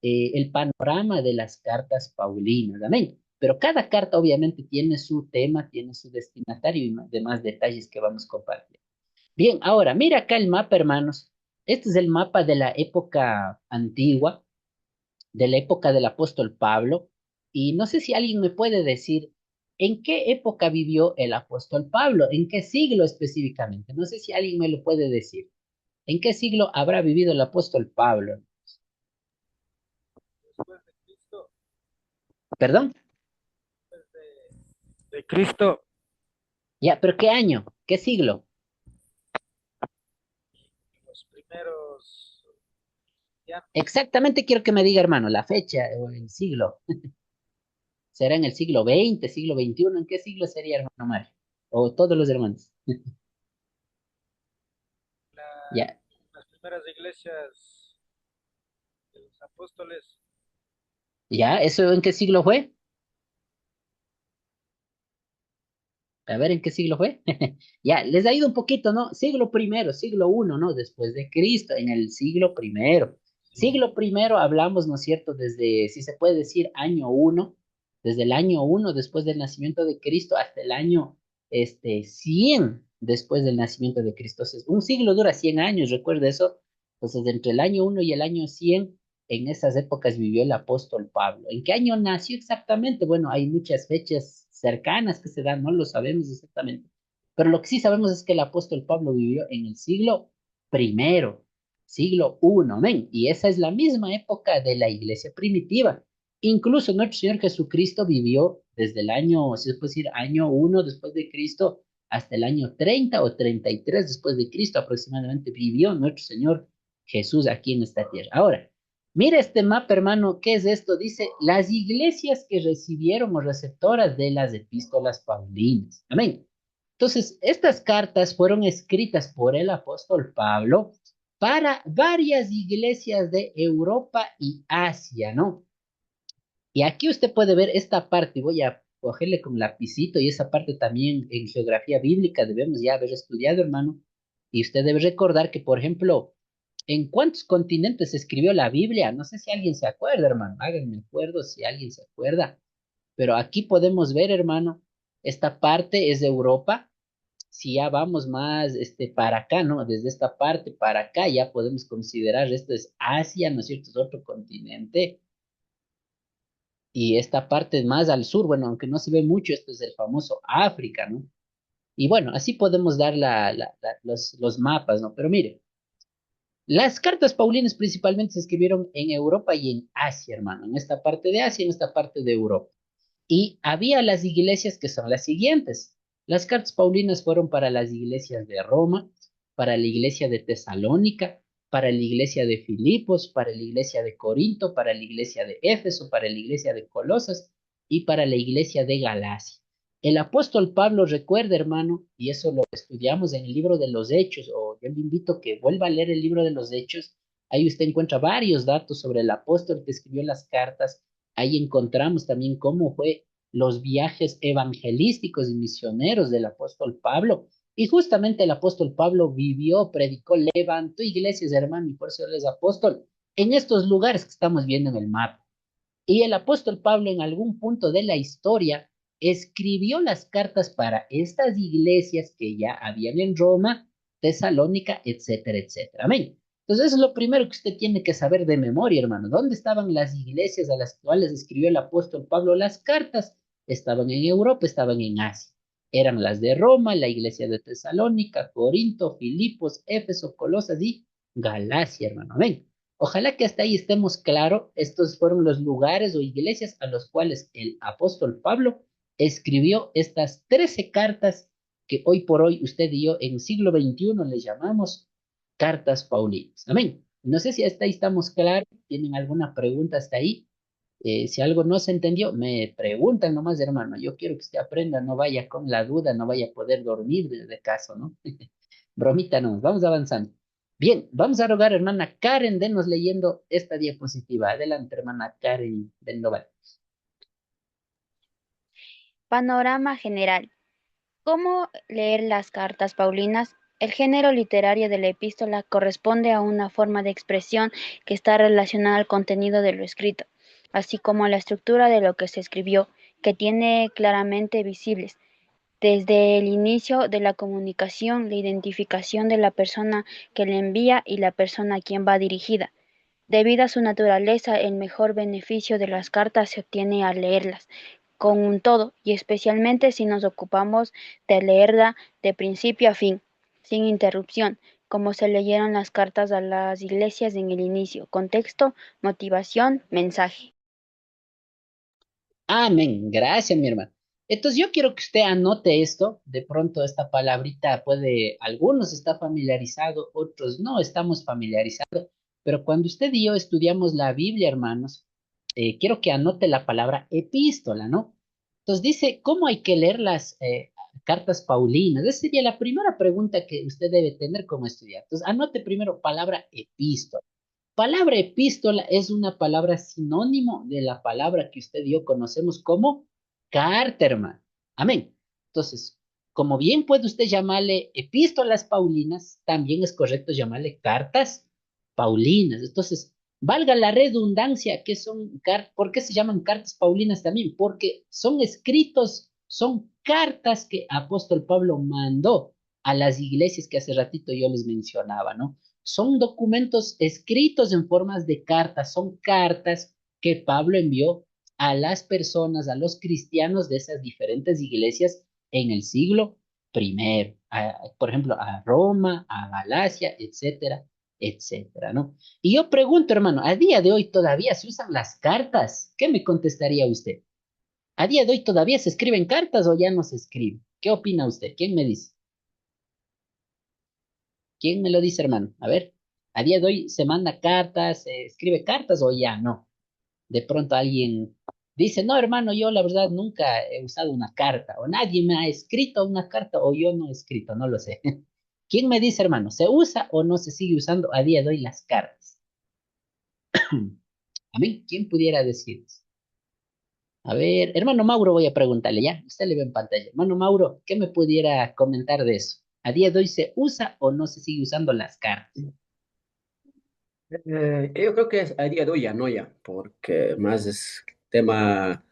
el panorama de las cartas paulinas. Amén. Pero cada carta obviamente tiene su tema, tiene su destinatario y demás detalles que vamos a compartir. Bien, ahora mira acá el mapa, hermanos. Este es el mapa de la época antigua, de la época del apóstol Pablo. Y no sé si alguien me puede decir en qué época vivió el apóstol Pablo, en qué siglo específicamente. No sé si alguien me lo puede decir. ¿En qué siglo habrá vivido el apóstol Pablo? Después de Cristo. ¿Perdón? De Cristo, Ya, pero ¿qué año? ¿Qué siglo? los primeros, ya, Exactamente quiero que me diga, hermano, la fecha o el siglo. ¿Será en el siglo XX, siglo XXI? ¿En qué siglo sería, hermano Mario? O todos los hermanos. la- Ya, las primeras iglesias de los apóstoles, ya, ¿eso en qué siglo fue? A ver, ¿en qué siglo fue? Ya, les ha ido un poquito, ¿no? Siglo primero, siglo uno, ¿no? Después de Cristo, en el siglo primero. sí, Siglo primero hablamos, ¿no es cierto? Desde, si se puede decir, año uno, desde el año uno después del nacimiento de Cristo hasta el año, 100 después del nacimiento de Cristo. Entonces, un siglo dura 100 años, recuerda eso. Entonces, entre el año uno y el año 100 en esas épocas vivió el apóstol Pablo. ¿En qué año nació exactamente? Bueno, hay muchas fechas cercanas que se dan, no lo sabemos exactamente. Pero lo que sí sabemos es que el apóstol Pablo vivió en el siglo primero, siglo I, amén. Y esa es la misma época de la iglesia primitiva. Incluso nuestro Señor Jesucristo vivió desde el año, si se puede decir, año uno después de Cristo hasta el año 30 o 33 después de Cristo aproximadamente vivió nuestro Señor Jesús aquí en esta tierra. Ahora, mira este mapa, hermano, ¿qué es esto? Dice, las iglesias que recibieron o receptoras de las epístolas paulinas. Amén. Entonces, estas cartas fueron escritas por el apóstol Pablo para varias iglesias de Europa y Asia, ¿no? Y aquí usted puede ver esta parte, voy a cogerle con lapicito y esa parte también en geografía bíblica debemos ya haber estudiado, hermano. Y usted debe recordar que, por ejemplo, ¿en cuántos continentes se escribió la Biblia? No sé si alguien se acuerda, hermano. Háganme acuerdo si alguien se acuerda. Pero aquí podemos ver, hermano, esta parte es de Europa. Si ya vamos más para acá, ¿no? Desde esta parte para acá ya podemos considerar esto es Asia, ¿no es cierto? Es otro continente. Y esta parte más al sur, bueno, aunque no se ve mucho, esto es el famoso África, ¿no? Y bueno, así podemos dar los mapas, ¿no? Pero mire, las cartas paulinas principalmente se escribieron en Europa y en Asia, hermano, en esta parte de Asia, en esta parte de Europa. Y había las iglesias que son las siguientes. Las cartas paulinas fueron para las iglesias de Roma, para la iglesia de Tesalónica, para la iglesia de Filipos, para la iglesia de Corinto, para la iglesia de Éfeso, para la iglesia de Colosas y para la iglesia de Galacia. El apóstol Pablo recuerda, hermano, y eso lo estudiamos en el libro de los Hechos, o yo le invito a que vuelva a leer el libro de los Hechos. Ahí usted encuentra varios datos sobre el apóstol que escribió las cartas. Ahí encontramos también cómo fue los viajes evangelísticos y misioneros del apóstol Pablo. Y justamente el apóstol Pablo vivió, predicó, levantó iglesias, hermano, y por eso él es apóstol, en estos lugares que estamos viendo en el mapa. Y el apóstol Pablo en algún punto de la historia escribió las cartas para estas iglesias que ya habían en Roma, Tesalónica, etcétera, etcétera. Amén. Entonces, eso es lo primero que usted tiene que saber de memoria, hermano. ¿Dónde estaban las iglesias a las cuales escribió el apóstol Pablo las cartas? Estaban en Europa, estaban en Asia. Eran las de Roma, la iglesia de Tesalónica, Corinto, Filipos, Éfeso, Colosas y Galacia, hermano. Amén. Ojalá que hasta ahí estemos claros. Estos fueron los lugares o iglesias a los cuales el apóstol Pablo escribió estas 13 cartas que hoy por hoy usted y yo en siglo XXI le llamamos cartas paulinas. Amén. No sé si hasta ahí estamos claros. ¿Tienen alguna pregunta hasta ahí? Si algo no se entendió, me preguntan nomás, hermano. Yo quiero que usted aprenda, no vaya con la duda, no vaya a poder dormir desde caso, ¿no? Bromita no, vamos avanzando. Bien, vamos a rogar, hermana Karen, denos leyendo esta diapositiva. Adelante, hermana Karen del Noval. Panorama general. ¿Cómo leer las cartas paulinas? El género literario de la epístola corresponde a una forma de expresión que está relacionada al contenido de lo escrito, así como a la estructura de lo que se escribió, que tiene claramente visibles, desde el inicio de la comunicación, la identificación de la persona que le envía y la persona a quien va dirigida. Debido a su naturaleza, el mejor beneficio de las cartas se obtiene al leerlas con un todo, y especialmente si nos ocupamos de leerla de principio a fin, sin interrupción, como se leyeron las cartas a las iglesias en el inicio. Contexto, motivación, mensaje. Amén. Gracias, mi hermano. Entonces yo quiero que usted anote esto. De pronto esta palabrita puede, algunos está familiarizado, otros no estamos familiarizados. Pero cuando usted y yo estudiamos la Biblia, hermanos, quiero que anote la palabra epístola, ¿no? Entonces dice, ¿cómo hay que leer las cartas paulinas? Esa sería la primera pregunta que usted debe tener como estudiante. Entonces anote primero palabra epístola. Palabra epístola es una palabra sinónimo de la palabra que usted y yo conocemos como carta, hermano. Amén. Entonces, como bien puede usted llamarle epístolas paulinas, también es correcto llamarle cartas paulinas. Entonces, valga la redundancia, ¿por qué se llaman cartas paulinas también? Porque son escritos, son cartas que apóstol Pablo mandó a las iglesias que hace ratito yo les mencionaba, ¿no? Son documentos escritos en formas de cartas, son cartas que Pablo envió a las personas, a los cristianos de esas diferentes iglesias en el siglo primero, por ejemplo, a Roma, a Galacia, etcétera, etcétera, ¿no? Y yo pregunto, hermano, ¿a día de hoy todavía se usan las cartas? ¿Qué me contestaría usted? ¿A día de hoy todavía se escriben cartas o ya no se escriben? ¿Qué opina usted? ¿Quién me dice? ¿Quién me lo dice, hermano? A ver, a día de hoy se manda cartas, se escribe cartas o ya no. De pronto alguien dice, no, hermano, yo la verdad nunca he usado una carta, o nadie me ha escrito una carta, o yo no he escrito, no lo sé. ¿Quién me dice, hermano, se usa o no se sigue usando a día de hoy las cartas? A mí, ¿quién pudiera decir? A ver, hermano Mauro, voy a preguntarle ya. Usted le ve en pantalla. Hermano Mauro, ¿qué me pudiera comentar de eso? ¿A día de hoy se usa o no se sigue usando las cartas? Yo creo que a día de hoy ya no ya, porque más es tema,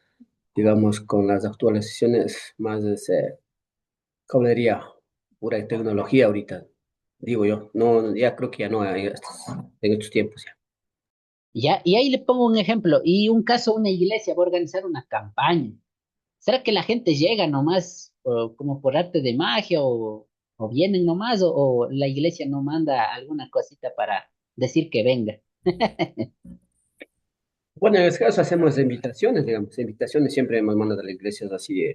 digamos, con las actualizaciones, más es, ¿cómo le diría? Pura tecnología ahorita, digo yo. No, ya creo que ya no en estos tiempos ya. Ya, y ahí le pongo un ejemplo. Y un caso, una iglesia va a organizar una campaña. ¿Será que la gente llega nomás como por arte de magia o vienen nomás o la iglesia no manda alguna cosita para decir que venga? Bueno, en este caso hacemos invitaciones, digamos, invitaciones siempre hemos mandado a las iglesias así ¿Ya?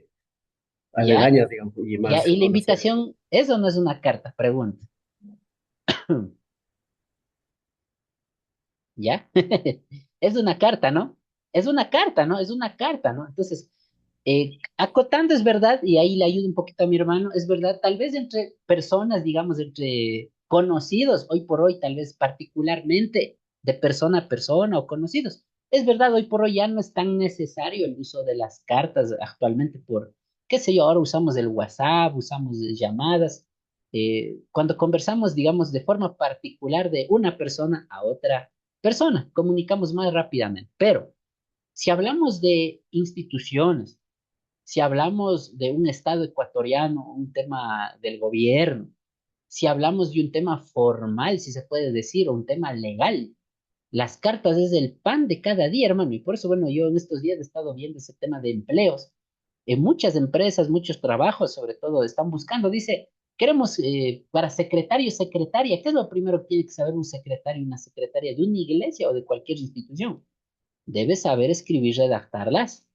aledañas, digamos, y ¿Ya? más Y la conocidas. invitación, eso no es una carta, pregunta. ¿Ya? Es una carta, ¿no? Es una carta, ¿no? Es una carta, ¿no? Entonces, acotando es verdad, y ahí le ayudo un poquito a mi hermano, es verdad, tal vez entre personas, digamos, entre conocidos, hoy por hoy, tal vez particularmente de persona a persona o conocidos. Es verdad, hoy por hoy ya no es tan necesario el uso de las cartas actualmente por, qué sé yo, ahora usamos el WhatsApp, usamos llamadas. Cuando conversamos, digamos, de forma particular de una persona a otra persona, comunicamos más rápidamente. Pero si hablamos de instituciones, si hablamos de un Estado ecuatoriano, un tema del gobierno, si hablamos de un tema formal, si se puede decir, o un tema legal, las cartas es el pan de cada día, hermano. Y por eso, bueno, yo en estos días he estado viendo ese tema de empleos. En muchas empresas, muchos trabajos, sobre todo, están buscando, dice, queremos para secretario, secretaria, ¿qué es lo primero que tiene que saber un secretario y una secretaria de una iglesia o de cualquier institución? Debe saber escribir y redactar las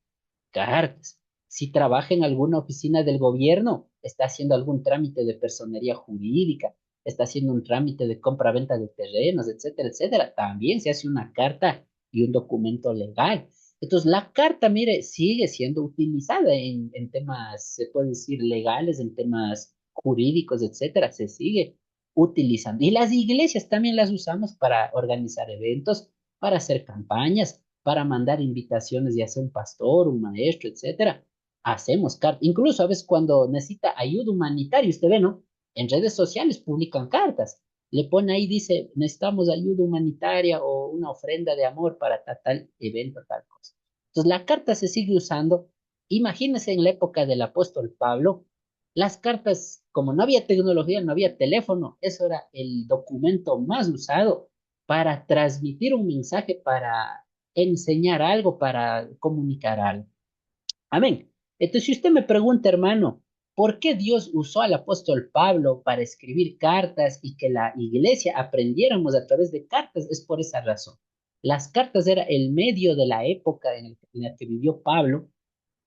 cartas. Si trabaja en alguna oficina del gobierno, está haciendo algún trámite de personería jurídica, está haciendo un trámite de compra-venta de terrenos, etcétera, etcétera, también se hace una carta y un documento legal. Entonces, la carta, mire, sigue siendo utilizada en temas, se puede decir, legales, en temas jurídicos, etcétera, se sigue utilizando. Y las iglesias también las usamos para organizar eventos, para hacer campañas, para mandar invitaciones, ya sea un pastor, un maestro, etcétera. Hacemos cartas. Incluso a veces cuando necesita ayuda humanitaria, usted ve, ¿no? En redes sociales publican cartas. Le pone ahí, dice, necesitamos ayuda humanitaria o una ofrenda de amor para tal evento, tal cosa. Entonces, la carta se sigue usando. Imagínense en la época del apóstol Pablo, las cartas, como no había tecnología, no había teléfono, eso era el documento más usado para transmitir un mensaje, para enseñar algo, para comunicar algo. Amén. Entonces, si usted me pregunta, hermano, ¿por qué Dios usó al apóstol Pablo para escribir cartas y que la iglesia aprendiéramos a través de cartas? Es por esa razón. Las cartas era el medio de la época en la que vivió Pablo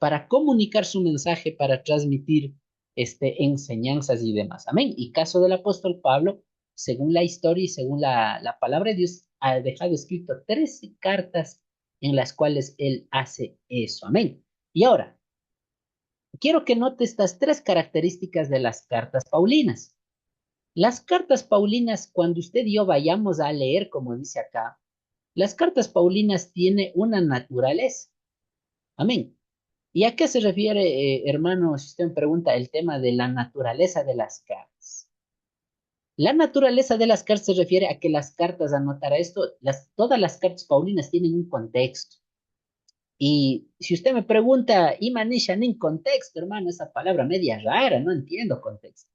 para comunicar su mensaje, para transmitir enseñanzas y demás. Amén. Y caso del apóstol Pablo, según la historia y según la palabra de Dios, ha dejado escrito 13 cartas en las cuales él hace eso. Amén. Y ahora, quiero que note estas 3 características de las cartas paulinas. Las cartas paulinas, cuando usted y yo vayamos a leer, como dice acá, las cartas paulinas tienen una naturaleza. Amén. ¿Y a qué se refiere, hermano, si usted me pregunta el tema de la naturaleza de las cartas? La naturaleza de las cartas se refiere a que las cartas, anotará esto, todas las cartas paulinas tienen un contexto. Y si usted me pregunta, Imanishan en contexto, hermano, esa palabra media rara, no entiendo contexto.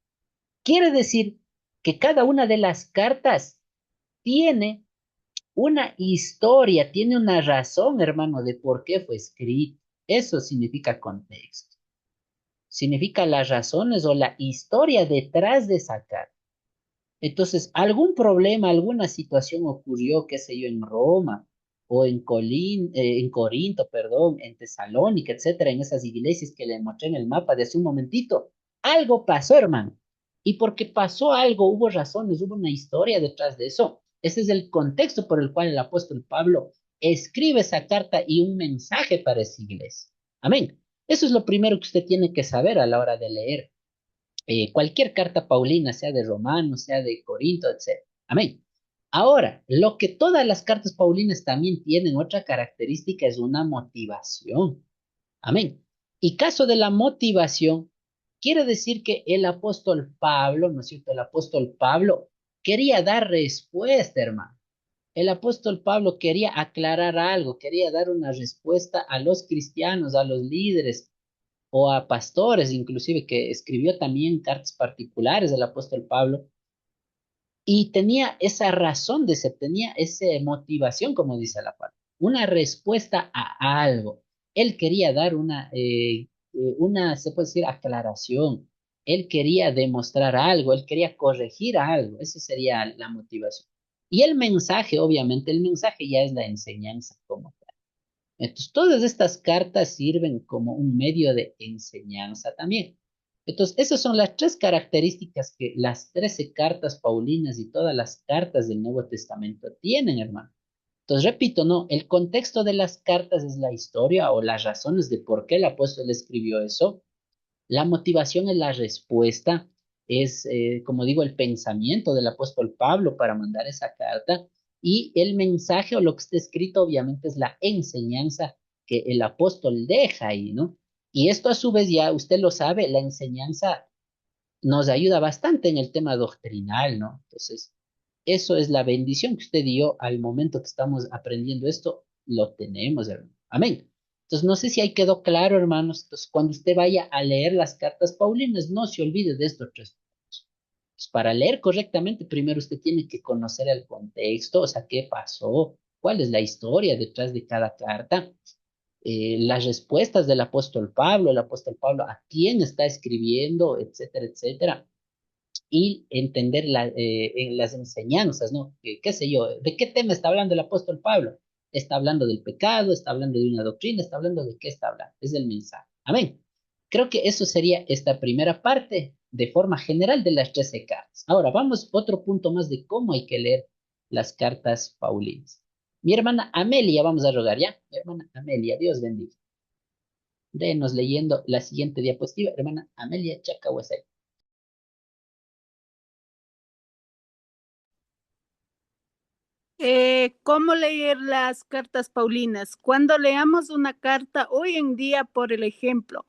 Quiere decir que cada una de las cartas tiene una historia, tiene una razón, hermano, de por qué fue escrito. Eso significa contexto. Significa las razones o la historia detrás de esa carta. Entonces, algún problema, alguna situación ocurrió, qué sé yo, en Roma o en Corinto, perdón, en Tesalónica, etcétera, en esas iglesias que le mostré en el mapa de hace un momentito. Algo pasó, hermano. Y porque pasó algo, hubo razones, hubo una historia detrás de eso. Ese es el contexto por el cual el apóstol Pablo escribe esa carta y un mensaje para esa iglesia. Amén. Eso es lo primero que usted tiene que saber a la hora de leer cualquier carta paulina, sea de Romanos, sea de Corinto, etc. Amén. Ahora, lo que todas las cartas paulinas también tienen, otra característica es una motivación. Amén. Y caso de la motivación, quiere decir que el apóstol Pablo, ¿no es cierto? El apóstol Pablo quería dar respuesta, hermano. El apóstol Pablo quería aclarar algo, quería dar una respuesta a los cristianos, a los líderes, o a pastores, inclusive, que escribió también cartas particulares del apóstol Pablo, y tenía esa razón de ser, tenía esa motivación, como dice la palabra, una respuesta a algo. Él quería dar se puede decir, aclaración. Él quería demostrar algo, él quería corregir algo. Esa sería la motivación. Y el mensaje, obviamente, el mensaje ya es la enseñanza como tal. Entonces, todas estas cartas sirven como un medio de enseñanza también. Entonces, esas son las 3 características que las 13 cartas paulinas y todas las cartas del Nuevo Testamento tienen, hermano. Entonces, repito, no, el contexto de las cartas es la historia o las razones de por qué el apóstol escribió eso. La motivación es la respuesta, es, como digo, el pensamiento del apóstol Pablo para mandar esa carta y el mensaje o lo que está escrito obviamente es la enseñanza que el apóstol deja ahí, ¿no? Y esto a su vez ya usted lo sabe, la enseñanza nos ayuda bastante en el tema doctrinal, ¿no? Entonces, eso es la bendición que usted dio al momento que estamos aprendiendo esto, lo tenemos, hermano. Amén. Entonces, no sé si ahí quedó claro, hermanos. Entonces, cuando usted vaya a leer las cartas paulinas, no se olvide de estos 3 puntos. Entonces, para leer correctamente, primero usted tiene que conocer el contexto, o sea, qué pasó, cuál es la historia detrás de cada carta, las respuestas del apóstol Pablo, a quién está escribiendo, etcétera, etcétera y entender en las enseñanzas, ¿no? ¿Qué sé yo? ¿De qué tema está hablando el apóstol Pablo? ¿Está hablando del pecado? ¿Está hablando de una doctrina? ¿Está hablando de qué está hablando? Es del mensaje. Amén. Creo que eso sería esta primera parte de forma general de las 13 cartas. Ahora vamos a otro punto más de cómo hay que leer las cartas paulinas. Mi hermana Amelia, vamos a rogar ya. Mi hermana Amelia, Dios bendiga. Denos leyendo la siguiente diapositiva. Hermana Amelia Chacahuasay. ¿Cómo leer las cartas paulinas? Cuando leamos una carta hoy en día, por el ejemplo,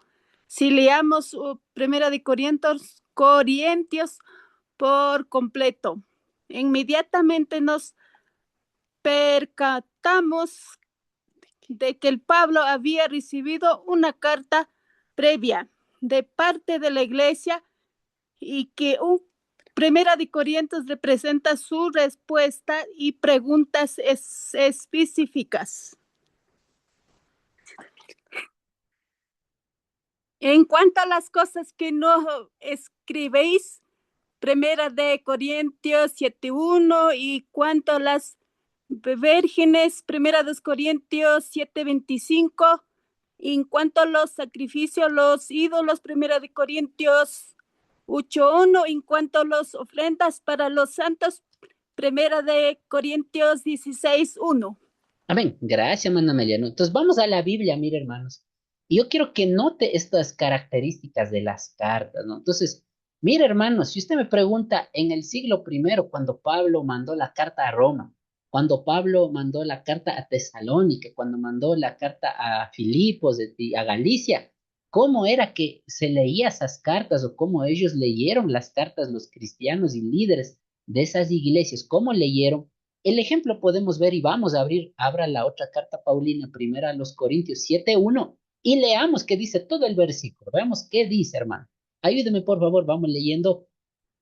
si leamos Primera de Corintios por completo, inmediatamente nos percatamos de que el Pablo había recibido una carta previa de parte de la iglesia y que Primera de Corintios representa su respuesta y preguntas específicas. En cuanto a las cosas que no escribéis, Primera de Corintios 7:1 y cuanto a las vírgenes, Primera de Corintios 7:25, En cuanto a los sacrificios, los ídolos, 1 Corintios 8:1. En cuanto a las ofrendas para los santos, 1 Corintios 16:1. Amén. Gracias, hermano Emiliano. Entonces vamos a la Biblia, mire, hermanos. Y yo quiero que note estas características de las cartas, ¿no? Entonces, mire, hermanos, si usted me pregunta en el siglo primero, cuando Pablo mandó la carta a Roma, cuando Pablo mandó la carta a Tesalónica, cuando mandó la carta a Filipos, a Galicia, ¿cómo era que se leía esas cartas o cómo ellos leyeron las cartas, los cristianos y líderes de esas iglesias? ¿Cómo leyeron? El ejemplo podemos ver y vamos a abrir, abra la otra carta Paulina, primera a los Corintios 7:1 y leamos qué dice todo el versículo. Veamos qué dice, hermano. Ayúdeme, por favor, vamos leyendo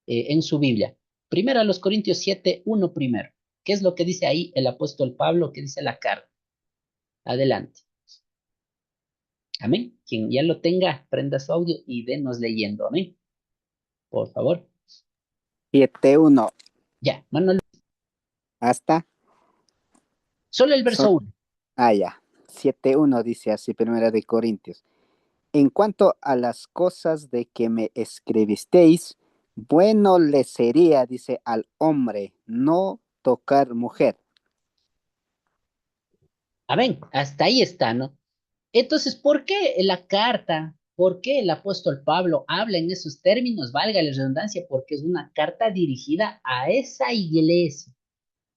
en su Biblia. Primera a los Corintios 7:1 primero. ¿Qué es lo que dice ahí el apóstol Pablo? ¿Qué dice la carta? Adelante. Amén. Quien ya lo tenga, prenda su audio y denos leyendo. Amén. Por favor. 7:1. Ya, Manuel. ¿Hasta? Solo el verso 1. Ya. 7:1 dice así, 1 Corintios. En cuanto a las cosas de que me escribisteis, bueno le sería, dice, al hombre no tocar mujer. Amén. Hasta ahí está, ¿no? Entonces, ¿por qué la carta, por qué el apóstol Pablo habla en esos términos? Valga la redundancia, porque es una carta dirigida a esa iglesia.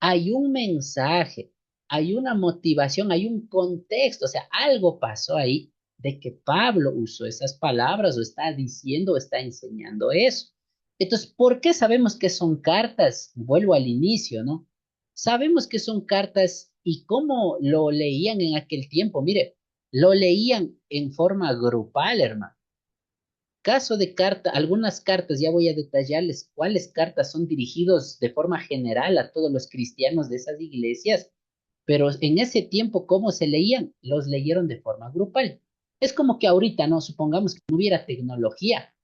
Hay un mensaje, hay una motivación, hay un contexto, o sea, algo pasó ahí de que Pablo usó esas palabras o está diciendo o está enseñando eso. Entonces, ¿por qué sabemos que son cartas? Vuelvo al inicio, ¿no? Sabemos que son cartas y cómo lo leían en aquel tiempo. Mire, lo leían en forma grupal, hermano. Caso de carta, algunas cartas, ya voy a detallarles cuáles cartas son dirigidos de forma general a todos los cristianos de esas iglesias, pero en ese tiempo, ¿cómo se leían? Los leyeron de forma grupal. Es como que ahorita, ¿no? Supongamos que no hubiera tecnología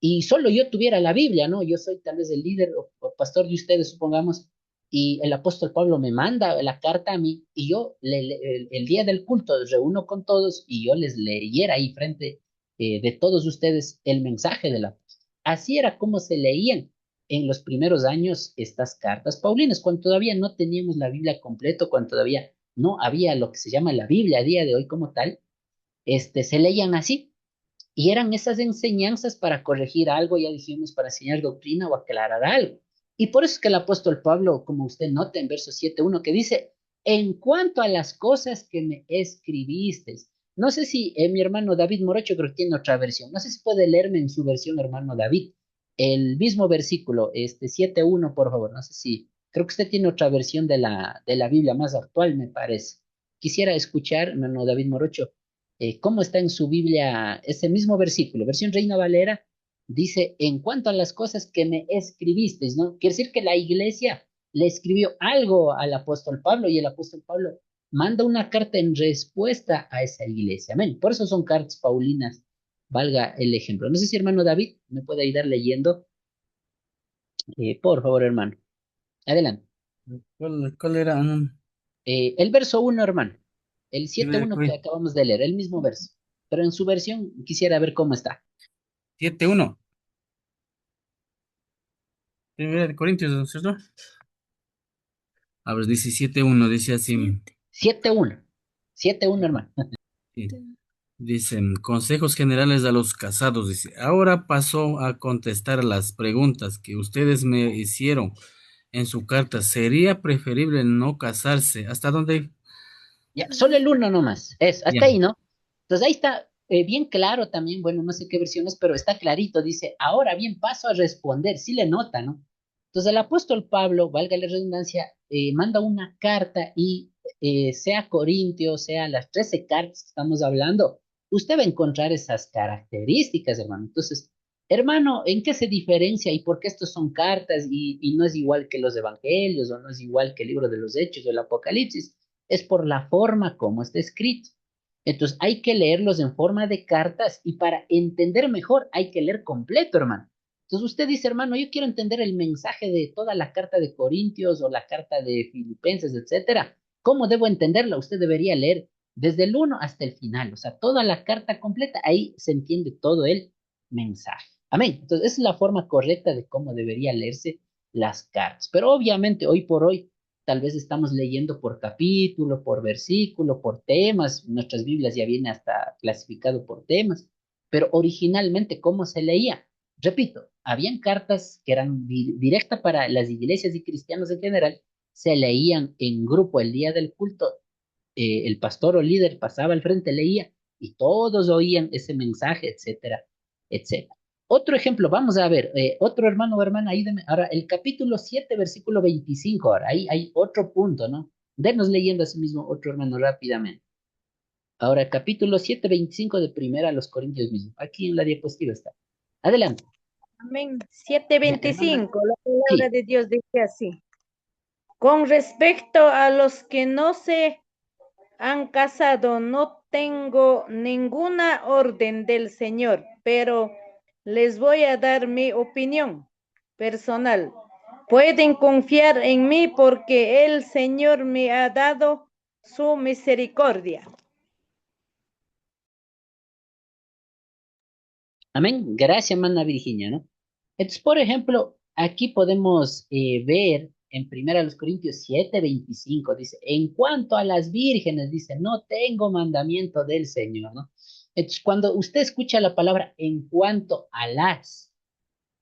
y solo yo tuviera la Biblia, ¿no? Yo soy tal vez el líder o pastor de ustedes, supongamos, y el apóstol Pablo me manda la carta a mí y yo el día del culto reúno con todos y yo les leyera ahí frente de todos ustedes el mensaje del apóstol. Así era como se leían en los primeros años estas cartas paulinas, cuando todavía no teníamos la Biblia completa, cuando todavía no había lo que se llama la Biblia a día de hoy como tal, se leían así. Y eran esas enseñanzas para corregir algo, ya dijimos, para enseñar doctrina o aclarar algo. Y por eso es que el apóstol Pablo, como usted nota en verso 7:1, que dice, en cuanto a las cosas que me escribisteis. No sé si mi hermano David Morocho creo que tiene otra versión. No sé si puede leerme en su versión, hermano David, el mismo versículo, 7:1, por favor. No sé si, creo que usted tiene otra versión de la Biblia más actual, me parece. Quisiera escuchar, hermano David Morocho, cómo está en su Biblia ese mismo versículo. Versión Reina Valera dice, en cuanto a las cosas que me escribisteis, ¿no? Quiere decir que la iglesia le escribió algo al apóstol Pablo y el apóstol Pablo manda una carta en respuesta a esa iglesia. Amén. Por eso son cartas paulinas, valga el ejemplo. No sé si hermano David me puede ayudar leyendo. Por favor, hermano. Adelante. ¿Cuál era? El verso 1, hermano. El 7:1 que 1 acabamos de leer, el mismo verso. Pero en su versión quisiera ver cómo está. 7:1. 1 Corintios, ¿no es cierto? A ver, dice 7:1, dice así. 7:1. 7:1, hermano. Sí. Dicen, consejos generales a los casados. Dice, ahora paso a contestar las preguntas que ustedes me hicieron en su carta. ¿Sería preferible no casarse? ¿Hasta dónde? Ya, solo el 1 nomás. Hasta Ya. ahí, ¿no? Entonces ahí está bien claro también, bueno, no sé qué versión es, pero está clarito. Dice, ahora bien, paso a responder. Sí le nota, ¿no? Entonces el apóstol Pablo, valga la redundancia, manda una carta y sea Corintios, sea las 13 cartas que estamos hablando, usted va a encontrar esas características, hermano. Entonces, hermano, ¿en qué se diferencia y por qué estos son cartas y no es igual que los evangelios o no es igual que el libro de los Hechos o el Apocalipsis? Es por la forma como está escrito. Entonces, hay que leerlos en forma de cartas y para entender mejor hay que leer completo, hermano. Entonces usted dice, hermano, yo quiero entender el mensaje de toda la carta de Corintios o la carta de Filipenses, etcétera. ¿Cómo debo entenderla? Usted debería leer desde el uno hasta el final, o sea, toda la carta completa, ahí se entiende todo el mensaje. Amén. Entonces, esa es la forma correcta de cómo debería leerse las cartas. Pero obviamente, hoy por hoy, tal vez estamos leyendo por capítulo, por versículo, por temas. Nuestras Biblias ya vienen hasta clasificado por temas. Pero originalmente, ¿cómo se leía? Repito, habían cartas que eran directas para las iglesias y cristianos en general, se leían en grupo el día del culto, el pastor o líder pasaba al frente, leía y todos oían ese mensaje, etcétera, etcétera. Otro ejemplo, vamos a ver, otro hermano o hermana, ahí ahora el capítulo 7, versículo 25, ahora ahí hay otro punto, ¿no? Denos leyendo así mismo otro hermano rápidamente. Ahora, capítulo 7, 25 de primera a los Corintios mismo. Aquí en la diapositiva está. Adelante. Amén. Ya, hermana. 7:25, la palabra Sí. de Dios dice así. Con respecto a los que no se han casado, no tengo ninguna orden del Señor, pero les voy a dar mi opinión personal. Pueden confiar en mí porque el Señor me ha dado su misericordia. Amén. Gracias, hermana Virginia, ¿no? Entonces, por ejemplo, aquí podemos ver en primera los Corintios 7, 25, dice, en cuanto a las vírgenes, dice, no tengo mandamiento del Señor, ¿no? Entonces, cuando usted escucha la palabra en cuanto a las,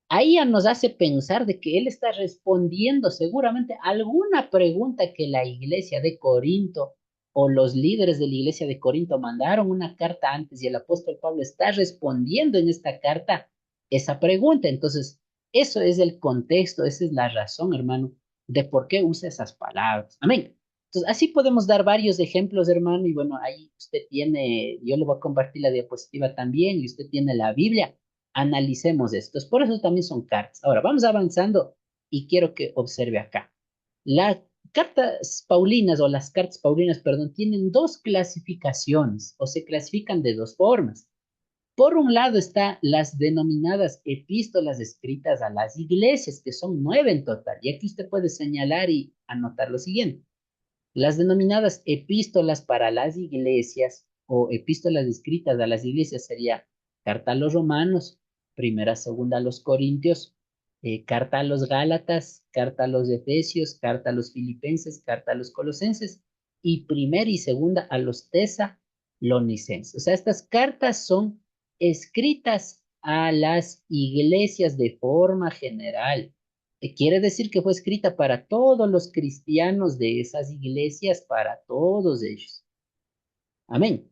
ahí ya nos hace pensar de que él está respondiendo seguramente a alguna pregunta que la iglesia de Corinto o los líderes de la iglesia de Corinto mandaron una carta antes y el apóstol Pablo está respondiendo en esta carta esa pregunta. Entonces, eso es el contexto, esa es la razón, hermano, de por qué usa esas palabras. Amén. Entonces, así podemos dar varios ejemplos, hermano, y bueno, ahí usted tiene, yo le voy a compartir la diapositiva también, y usted tiene la Biblia. Analicemos estos. Por eso también son cartas. Ahora, vamos avanzando y quiero que observe acá. Las cartas paulinas o las cartas paulinas, perdón, tienen dos clasificaciones o se clasifican de dos formas. Por un lado están las denominadas epístolas escritas a las iglesias, que son 9 en total. Y aquí usted puede señalar y anotar lo siguiente. Las denominadas epístolas para las iglesias o epístolas escritas a las iglesias sería carta a los romanos, primera, segunda a los corintios, carta a los gálatas, carta a los efesios, carta a los filipenses, carta a los colosenses y primera y segunda a los tesalonicenses. O sea, estas cartas son escritas a las iglesias de forma general. Quiere decir que fue escrita para todos los cristianos de esas iglesias, para todos ellos. Amén.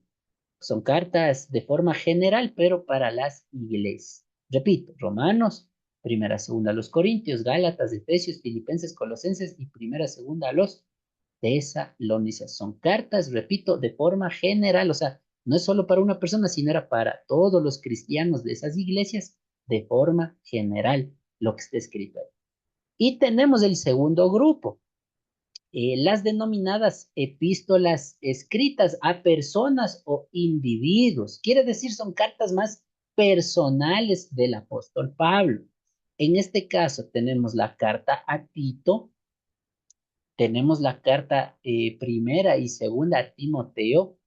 Son cartas de forma general, pero para las iglesias. Repito, Romanos, primera, segunda a los Corintios, Gálatas, Efesios, Filipenses, Colosenses y primera, segunda a los Tesalonicenses. Son cartas, repito, de forma general, o sea, no es solo para una persona, sino era para todos los cristianos de esas iglesias de forma general, lo que está escrito ahí. Y tenemos el segundo grupo, las denominadas epístolas escritas a personas o individuos. Quiere decir, son cartas más personales del apóstol Pablo. En este caso tenemos la carta a Tito, tenemos la carta primera y segunda a Timoteo,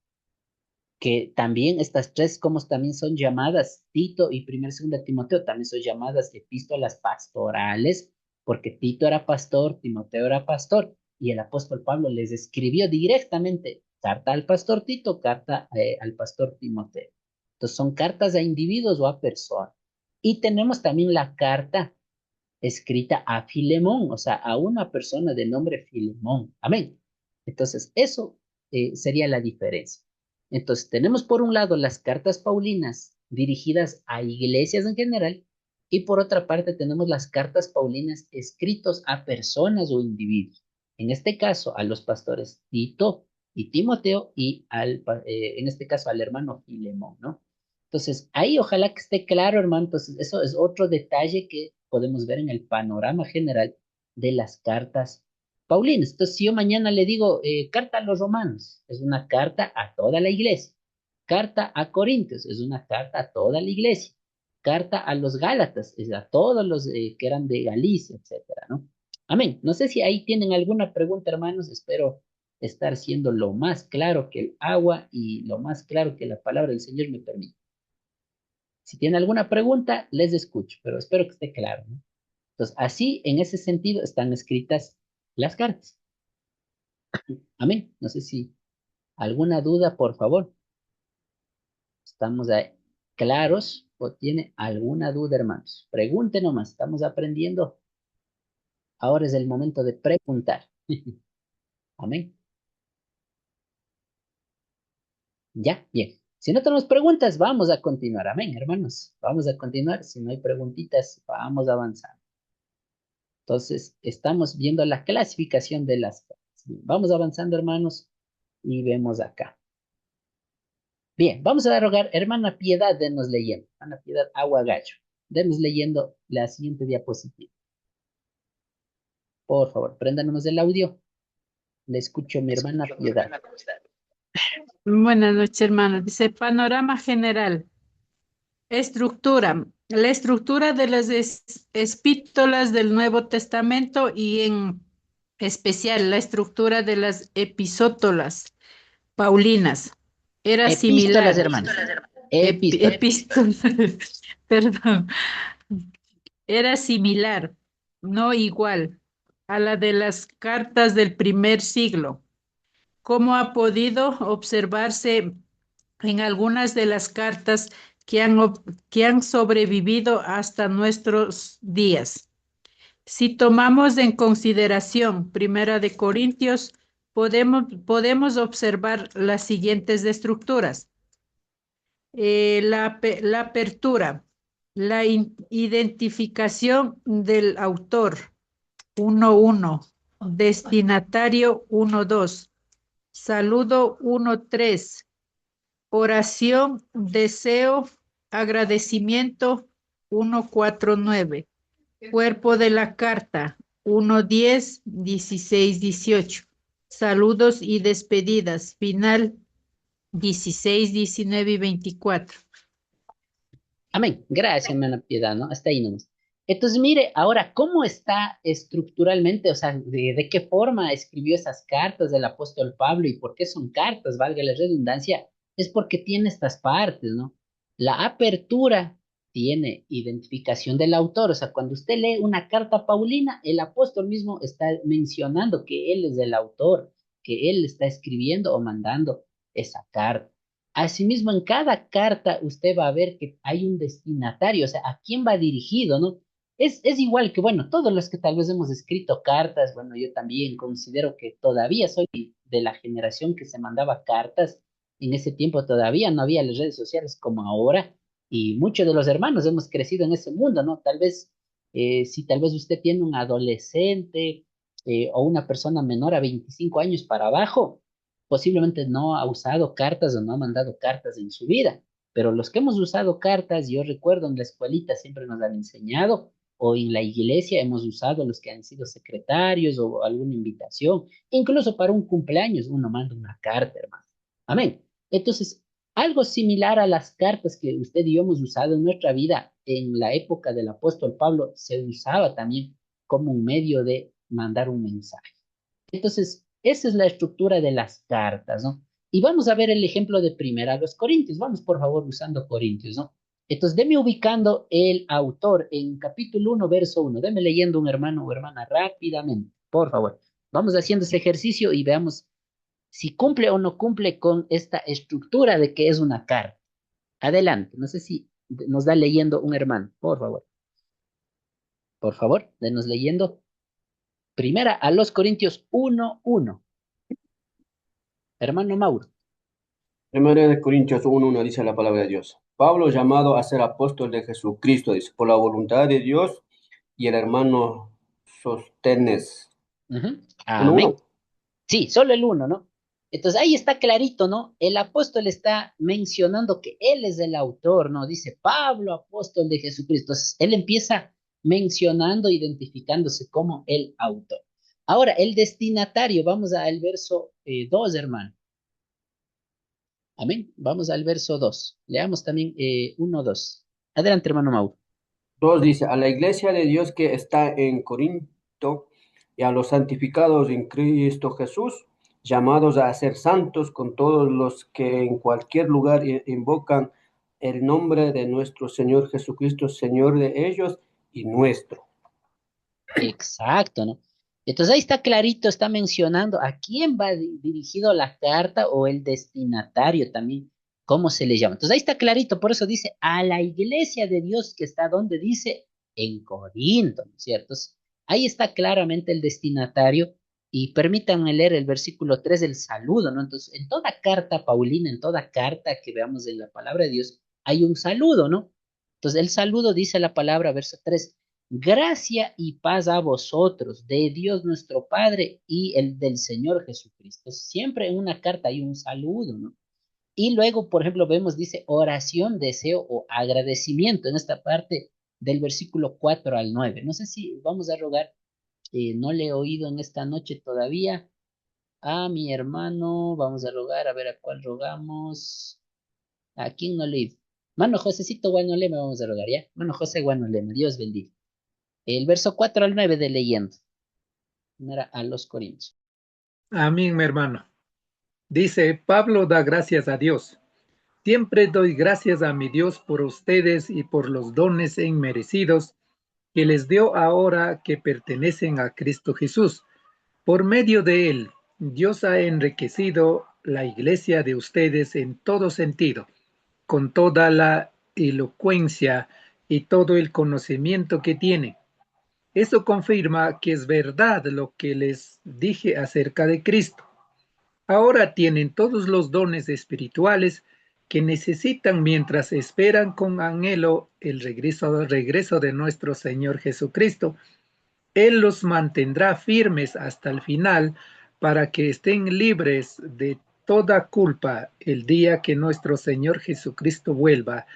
que también estas tres, como también son llamadas, Tito y primera y segunda Timoteo, también son llamadas epístolas pastorales, porque Tito era pastor, Timoteo era pastor, y el apóstol Pablo les escribió directamente carta al pastor Tito, carta al pastor Timoteo. Entonces son cartas a individuos o a personas. Y tenemos también la carta escrita a Filemón, o sea, a una persona de nombre Filemón. Amén. Entonces, eso sería la diferencia. Entonces, tenemos por un lado las cartas paulinas dirigidas a iglesias en general y por otra parte tenemos las cartas paulinas escritas a personas o individuos. En este caso, a los pastores Tito y Timoteo y en este caso al hermano Filemón, ¿no? Entonces, ahí ojalá que esté claro, hermano. Entonces, eso es otro detalle que podemos ver en el panorama general de las cartas paulinas. Entonces, si yo mañana le digo carta a los romanos, es una carta a toda la iglesia. Carta a Corintios, es una carta a toda la iglesia. Carta a los Gálatas, es a todos los que eran de Galicia, etcétera, ¿no? Amén. No sé si ahí tienen alguna pregunta, hermanos. Espero estar siendo lo más claro que el agua y lo más claro que la palabra del Señor me permite. Si tiene alguna pregunta, les escucho, pero espero que esté claro, ¿no? Entonces, así, en ese sentido, están escritas las cartas. Amén. No sé si alguna duda, por favor. ¿Estamos ahí claros o tiene alguna duda, hermanos? Pregunten nomás, estamos aprendiendo. Ahora es el momento de preguntar. Amén. Ya, bien. Si no tenemos preguntas, vamos a continuar. Amén, hermanos. Vamos a continuar. Si no hay preguntitas, vamos a avanzar. Entonces, estamos viendo la clasificación de las cartas. Vamos avanzando, hermanos, y vemos acá. Bien, vamos a rogar, hermana Piedad, denos leyendo. Hermana Piedad, agua gallo. Denos leyendo la siguiente diapositiva. Por favor, préndanos el audio. Le escucho a mi hermana Piedad. Buenas noches, hermanos. Dice panorama general. Estructura. La estructura de las epístolas del Nuevo Testamento y en especial la estructura de las epístolas paulinas era Epístolas, similar. hermanos. Epístolas. Epístolas, perdón. Era similar, no igual, a la de las cartas del primer siglo, como ha podido observarse en algunas de las cartas que han sobrevivido hasta nuestros días. Si tomamos en consideración Primera de Corintios, podemos observar las siguientes estructuras. La apertura, la identificación del autor, 1.1, destinatario 1.2, saludo 1.3, oración, deseo, agradecimiento 1.4.9, cuerpo de la carta 1.10, 16, 18, saludos y despedidas, final 16, 19 y 24. Amén. Gracias, hermana Piedad, ¿no? Hasta ahí nomás. Entonces, mire, ahora, ¿cómo está estructuralmente, o sea, de qué forma escribió esas cartas del apóstol Pablo y por qué son cartas, valga la redundancia? Es porque tiene estas partes, ¿no? La apertura tiene identificación del autor, o sea, cuando usted lee una carta paulina, el apóstol mismo está mencionando que él es el autor, que él está escribiendo o mandando esa carta. Asimismo, en cada carta usted va a ver que hay un destinatario, o sea, a quién va dirigido, ¿no? Es igual que, bueno, todos los que tal vez hemos escrito cartas, bueno, yo también considero que todavía soy de la generación que se mandaba cartas. En ese tiempo todavía no había las redes sociales como ahora y muchos de los hermanos hemos crecido en ese mundo, ¿no? Tal vez, si tal vez usted tiene un adolescente o una persona menor a 25 años para abajo, posiblemente no ha usado cartas o no ha mandado cartas en su vida, pero los que hemos usado cartas, yo recuerdo en la escuelita siempre nos han enseñado, o en la iglesia hemos usado los que han sido secretarios o alguna invitación, incluso para un cumpleaños uno manda una carta, hermano. Amén. Entonces, algo similar a las cartas que usted y yo hemos usado en nuestra vida en la época del apóstol Pablo, se usaba también como un medio de mandar un mensaje. Entonces, esa es la estructura de las cartas, ¿no? Y vamos a ver el ejemplo de primera a los Corintios. Vamos, por favor, usando Corintios, ¿no? Entonces, deme ubicando el autor en capítulo 1, verso 1. Deme leyendo un hermano o hermana rápidamente, por favor. Vamos haciendo ese ejercicio y veamos si cumple o no cumple con esta estructura de que es una carta. Adelante, no sé si nos da leyendo un hermano, por favor. Por favor, denos leyendo. Primera a los Corintios 1:1. Hermano Mauro. Primera de Corintios 1:1 dice la palabra de Dios. Pablo, llamado a ser apóstol de Jesucristo, dice, por la voluntad de Dios, y el hermano Sostenes. Amén. Sí, solo el 1, ¿no? Entonces ahí está clarito, ¿no? El apóstol está mencionando que él es el autor, ¿no? Dice Pablo, apóstol de Jesucristo. Entonces él empieza mencionando, identificándose como el autor. Ahora, el destinatario, vamos al verso 2, hermano. Amén. Vamos al verso 2. Leamos también 1, 2. Adelante, hermano Mauro. 2 dice, a la iglesia de Dios que está en Corinto y a los santificados en Cristo Jesús, llamados a ser santos con todos los que en cualquier lugar invocan el nombre de nuestro Señor Jesucristo, Señor de ellos y nuestro. Exacto, ¿no? Entonces ahí está clarito, está mencionando a quién va dirigido la carta o el destinatario también, cómo se le llama. Entonces ahí está clarito, por eso dice a la iglesia de Dios que está donde dice en Corinto, ¿no es cierto? Ahí está claramente el destinatario y permítanme leer el versículo 3 del saludo, ¿no? Entonces, en toda carta paulina, en toda carta que veamos en la palabra de Dios, hay un saludo, ¿no? Entonces, el saludo dice la palabra, verso 3. Gracia y paz a vosotros, de Dios nuestro Padre y el del Señor Jesucristo. Siempre en una carta hay un saludo, ¿no? Y luego, por ejemplo, vemos, dice oración, deseo o agradecimiento en esta parte del versículo 4 al 9. No sé si vamos a rogar, no le he oído en esta noche todavía a mi hermano, vamos a rogar, a ver a cuál rogamos. ¿A quién no le he oído? Mano Josecito Guanoleme, vamos a rogar, ¿ya? Mano José Guanoleme, Dios bendiga. El verso 4 al 9 de leyendo. Era a los Corintios. Amén, mi hermano. Dice, Pablo da gracias a Dios. Siempre doy gracias a mi Dios por ustedes y por los dones inmerecidos que les dio ahora que pertenecen a Cristo Jesús. Por medio de él, Dios ha enriquecido la iglesia de ustedes en todo sentido, con toda la elocuencia y todo el conocimiento que tienen. Eso confirma que es verdad lo que les dije acerca de Cristo. Ahora tienen todos los dones espirituales que necesitan mientras esperan con anhelo el regreso de nuestro Señor Jesucristo. Él los mantendrá firmes hasta el final para que estén libres de toda culpa el día que nuestro Señor Jesucristo vuelva.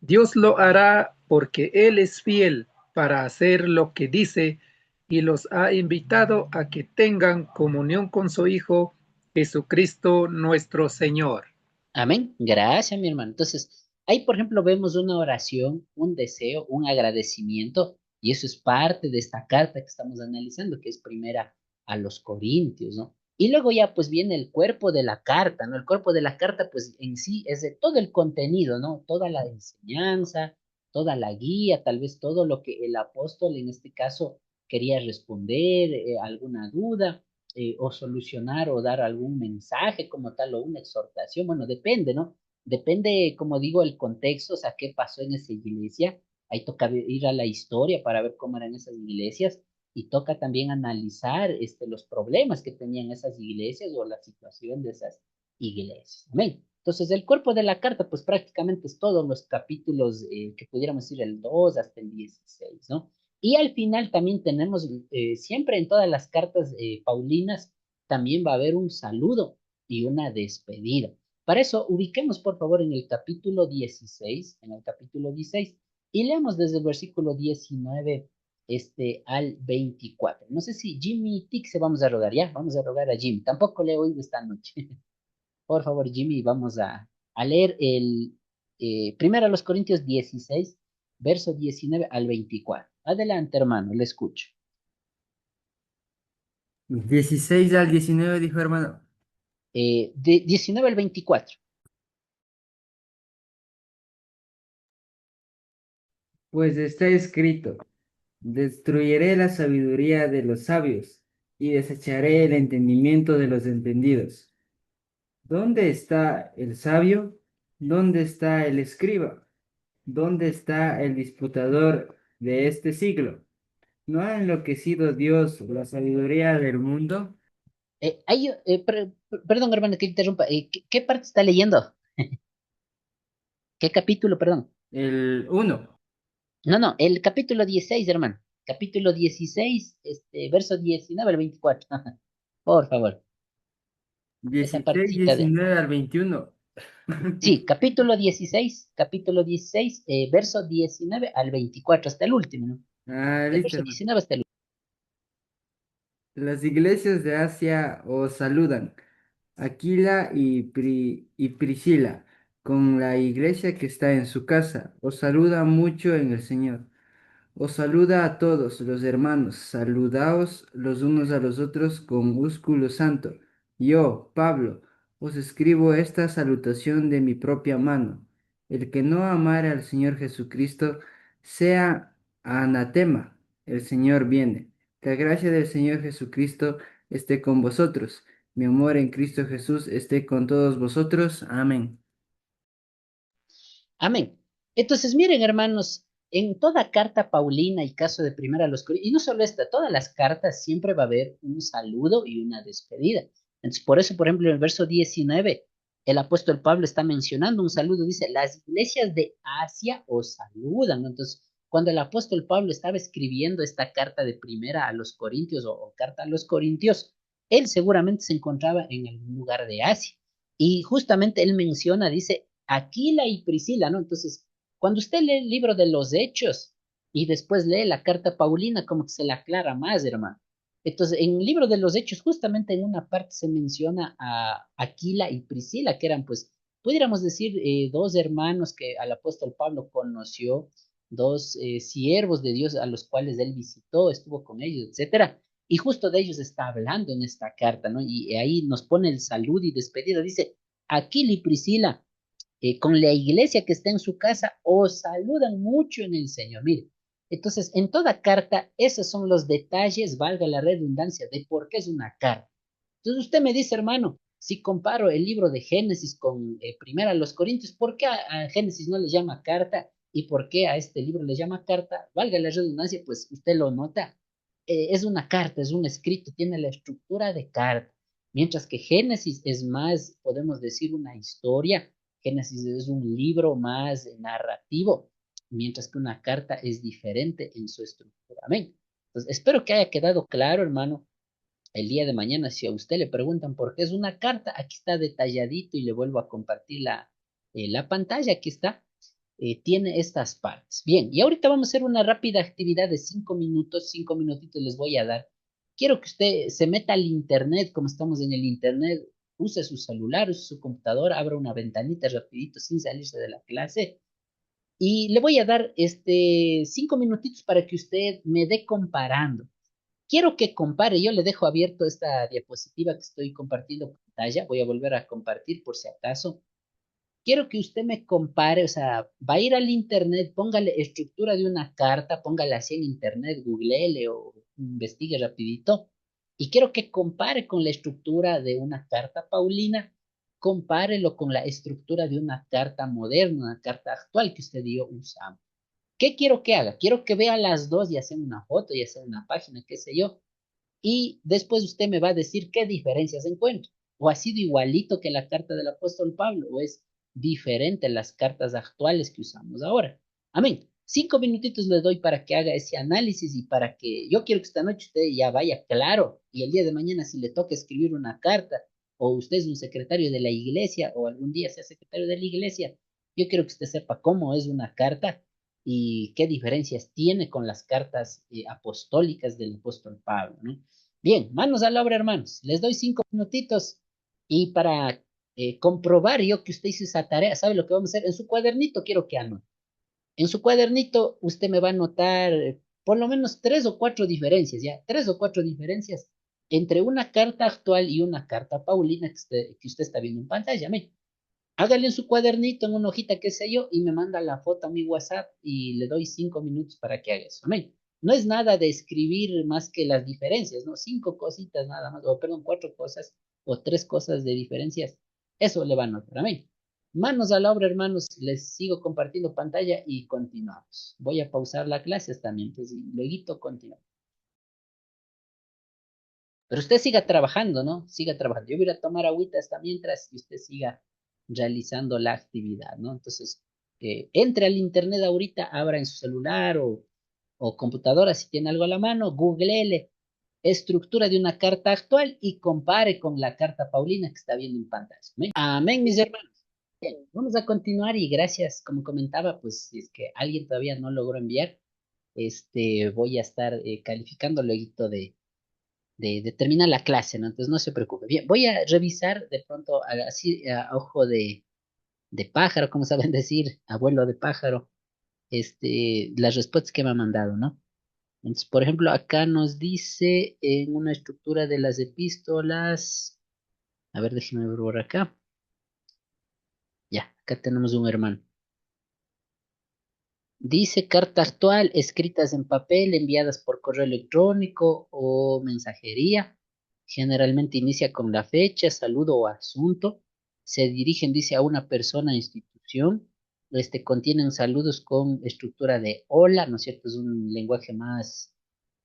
Dios lo hará porque Él es fiel para hacer lo que dice y los ha invitado a que tengan comunión con su Hijo Jesucristo nuestro Señor. Amén. Gracias, mi hermano. Entonces, ahí, por ejemplo, vemos una oración, un deseo, un agradecimiento, y eso es parte de esta carta que estamos analizando, que es primera a los Corintios, ¿no? Y luego ya pues viene el cuerpo de la carta, ¿no? El cuerpo de la carta pues en sí es de todo el contenido, ¿no? Toda la enseñanza, toda la guía, tal vez todo lo que el apóstol en este caso quería responder, alguna duda o solucionar o dar algún mensaje como tal o una exhortación, bueno, depende, ¿no? Depende, como digo, el contexto, o sea, qué pasó en esa iglesia. Ahí toca ir a la historia para ver cómo eran esas iglesias y toca también analizar los problemas que tenían esas iglesias o la situación de esas iglesias. Amén. Entonces, el cuerpo de la carta, pues prácticamente es todos los capítulos que pudiéramos decir el 2 hasta el 16, ¿no? Y al final también tenemos, siempre en todas las cartas paulinas, también va a haber un saludo y una despedida. Para eso, ubiquemos por favor en el capítulo 16, en el capítulo 16, y leamos desde el versículo 19 al 24. No sé si Jimmy y Tix se vamos a rogar, ¿ya? Vamos a rogar a Jimmy. Tampoco le he oído esta noche. Por favor, Jimmy, vamos a leer el primero a los Corintios 16, verso 19 al 24. Adelante, hermano, le escucho. 16 al 19 dijo hermano. De 19 al 24. Pues está escrito, destruiré la sabiduría de los sabios y desecharé el entendimiento de los entendidos. ¿Dónde está el sabio? ¿Dónde está el escriba? ¿Dónde está el disputador de este siglo? ¿No ha enloquecido Dios la sabiduría del mundo? Perdón, hermano, que interrumpa. ¿Qué parte está leyendo? ¿Qué capítulo, perdón? El 1. No, el capítulo 16, hermano. Capítulo 16, verso 19 al 24. Por favor. Esa 16, partecita de... 19 al 21. Sí, capítulo 16, verso 19 al 24, hasta el último, ¿no? Del Listo, verso hermano. 19 hasta el último. Las iglesias de Asia os saludan. Aquila y Priscila, con la iglesia que está en su casa, os saluda mucho en el Señor. Os saluda a todos los hermanos, saludaos los unos a los otros con úsculo santo. Yo, Pablo, os escribo esta salutación de mi propia mano. El que no amare al Señor Jesucristo sea anatema. El Señor viene. Que la gracia del Señor Jesucristo esté con vosotros. Mi amor en Cristo Jesús esté con todos vosotros. Amén. Amén. Entonces, miren, hermanos, en toda carta paulina y caso de primera a los Corintios, y no solo esta, todas las cartas siempre va a haber un saludo y una despedida. Entonces, por eso, por ejemplo, en el verso 19, el apóstol Pablo está mencionando un saludo, dice, las iglesias de Asia os saludan, ¿no? Entonces, cuando el apóstol Pablo estaba escribiendo esta carta de primera a los Corintios o carta a los Corintios, él seguramente se encontraba en algún lugar de Asia. Y justamente él menciona, dice, Aquila y Priscila, ¿no? Entonces, cuando usted lee el libro de los Hechos y después lee la carta Paulina, como que se la aclara más, hermano. Entonces, en el libro de los Hechos, justamente en una parte se menciona a Aquila y Priscila, que eran, pues, pudiéramos decir, dos hermanos que al apóstol Pablo conoció, dos siervos de Dios a los cuales él visitó, estuvo con ellos, etcétera. Y justo de ellos está hablando en esta carta, ¿no? Y ahí nos pone el salud y despedida. Dice, Aquila y Priscila, con la iglesia que está en su casa, os saludan mucho en el Señor. Mire, entonces, en toda carta, esos son los detalles, valga la redundancia, de por qué es una carta. Entonces, usted me dice, hermano, si comparo el libro de Génesis con Primera a los Corintios, ¿por qué a Génesis no le llama carta y por qué a este libro le llama carta? Valga la redundancia, pues usted lo nota. Es una carta, es un escrito, tiene la estructura de carta, mientras que Génesis es más, podemos decir, una historia. Génesis es un libro más narrativo, mientras que una carta es diferente en su estructura. Amén. Entonces, espero que haya quedado claro, hermano. El día de mañana, si a usted le preguntan por qué es una carta, aquí está detalladito y le vuelvo a compartir la pantalla. Aquí está. Tiene estas partes. Bien, y ahorita vamos a hacer una rápida actividad de 5 minutos, 5 minutitos les voy a dar. Quiero que usted se meta al internet, como estamos en el internet, use su celular, use su computadora, abra una ventanita rapidito sin salirse de la clase y le voy a dar 5 minutitos para que usted me dé comparando. Quiero que compare, yo le dejo abierto esta diapositiva que estoy compartiendo pantalla, voy a volver a compartir por si acaso. Quiero que usted me compare, o sea, va a ir al internet, póngale estructura de una carta, póngale así en internet, googleele o investigue rapidito. Y quiero que compare con la estructura de una carta paulina, compárelo con la estructura de una carta moderna, una carta actual que usted y yo usamos. ¿Qué quiero que haga? Quiero que vea las dos, ya sea en una foto, ya sea en una página, qué sé yo, y después usted me va a decir qué diferencias encuentra. O ha sido igualito que la carta del apóstol Pablo, o es diferente a las cartas actuales que usamos ahora. Amén. 5 minutitos le doy para que haga ese análisis y para que yo quiero que esta noche usted ya vaya claro y el día de mañana si le toca escribir una carta o usted es un secretario de la iglesia o algún día sea secretario de la iglesia, yo quiero que usted sepa cómo es una carta y qué diferencias tiene con las cartas apostólicas del apóstol Pablo, ¿no? Bien, manos a la obra, hermanos. Les doy 5 minutitos y para comprobar yo que usted hizo esa tarea, ¿sabe lo que vamos a hacer? En su cuadernito quiero que anote. En su cuadernito usted me va a anotar por lo menos 3 o 4 diferencias, ¿ya? 3 o 4 diferencias entre una carta actual y una carta paulina que usted está viendo en pantalla. Amén. Hágale en su cuadernito, en una hojita, qué sé yo, y me manda la foto a mi WhatsApp y le doy 5 minutos para que haga eso. Amén. No es nada de escribir más que las diferencias, ¿no? 5 cositas nada más, o perdón, 4 cosas o 3 cosas de diferencias. Eso le va a notar. Amén. Manos a la obra, hermanos. Les sigo compartiendo pantalla y continuamos. Voy a pausar la clase también, pues, y luego continuamos. Pero usted siga trabajando, ¿no? Siga trabajando. Yo voy a ir a tomar agüita hasta mientras y usted siga realizando la actividad, ¿no? Entonces, entre al internet ahorita, abra en su celular o computadora si tiene algo a la mano, googleele estructura de una carta actual y compare con la carta Paulina que está viendo en pantalla. Amén, amén, mis hermanos. Bien, vamos a continuar y gracias, como comentaba, pues si es que alguien todavía no logró enviar, voy a estar calificando luego de terminar la clase, ¿no? Entonces no se preocupe. Bien, voy a revisar de pronto así a ojo de pájaro, como saben decir, abuelo de pájaro, las respuestas que me ha mandado, ¿no? Entonces, por ejemplo, acá nos dice en una estructura de las epístolas, A ver, déjenme ver por acá. Ya, acá tenemos un hermano. Dice carta actual, escritas en papel, enviadas por correo electrónico o mensajería. Generalmente inicia con la fecha, saludo o asunto. Se dirigen, dice, a una persona o institución. Contienen saludos con estructura de hola, ¿no es cierto? Es un lenguaje más,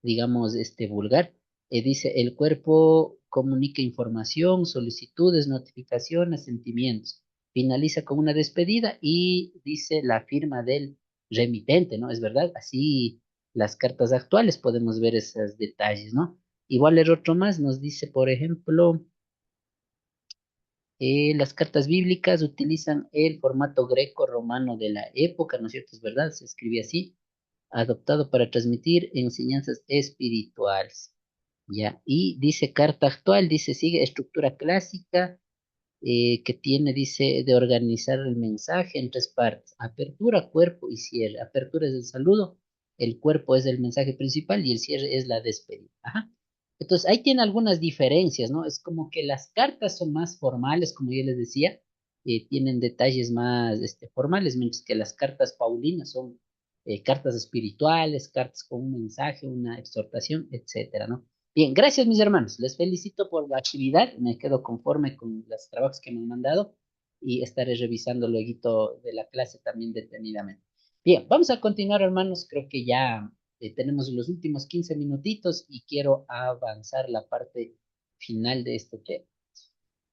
digamos, vulgar. Dice, el cuerpo comunica información, solicitudes, notificaciones, sentimientos. Finaliza con una despedida y dice la firma del remitente, ¿no? Es verdad, así las cartas actuales podemos ver esos detalles, ¿no? Igual el otro más nos dice, por ejemplo, las cartas bíblicas utilizan el formato greco-romano de la época, ¿no es cierto? Es verdad, se escribe así, adoptado para transmitir enseñanzas espirituales, ¿ya? Y dice carta actual, dice, sigue estructura clásica, que tiene, dice, de organizar el mensaje en tres partes: apertura, cuerpo y cierre. Apertura es el saludo, el cuerpo es el mensaje principal y el cierre es la despedida. Ajá. Entonces, ahí tiene algunas diferencias, ¿no? Es como que las cartas son más formales, como yo les decía, tienen detalles más formales, mientras que las cartas paulinas son cartas espirituales, cartas con un mensaje, una exhortación, etcétera, ¿no? Bien, gracias mis hermanos. Les felicito por la actividad. Me quedo conforme con los trabajos que me han mandado y estaré revisando luego de la clase también detenidamente. Bien, vamos a continuar hermanos. Creo que ya tenemos los últimos 15 minutitos y quiero avanzar la parte final de este tema.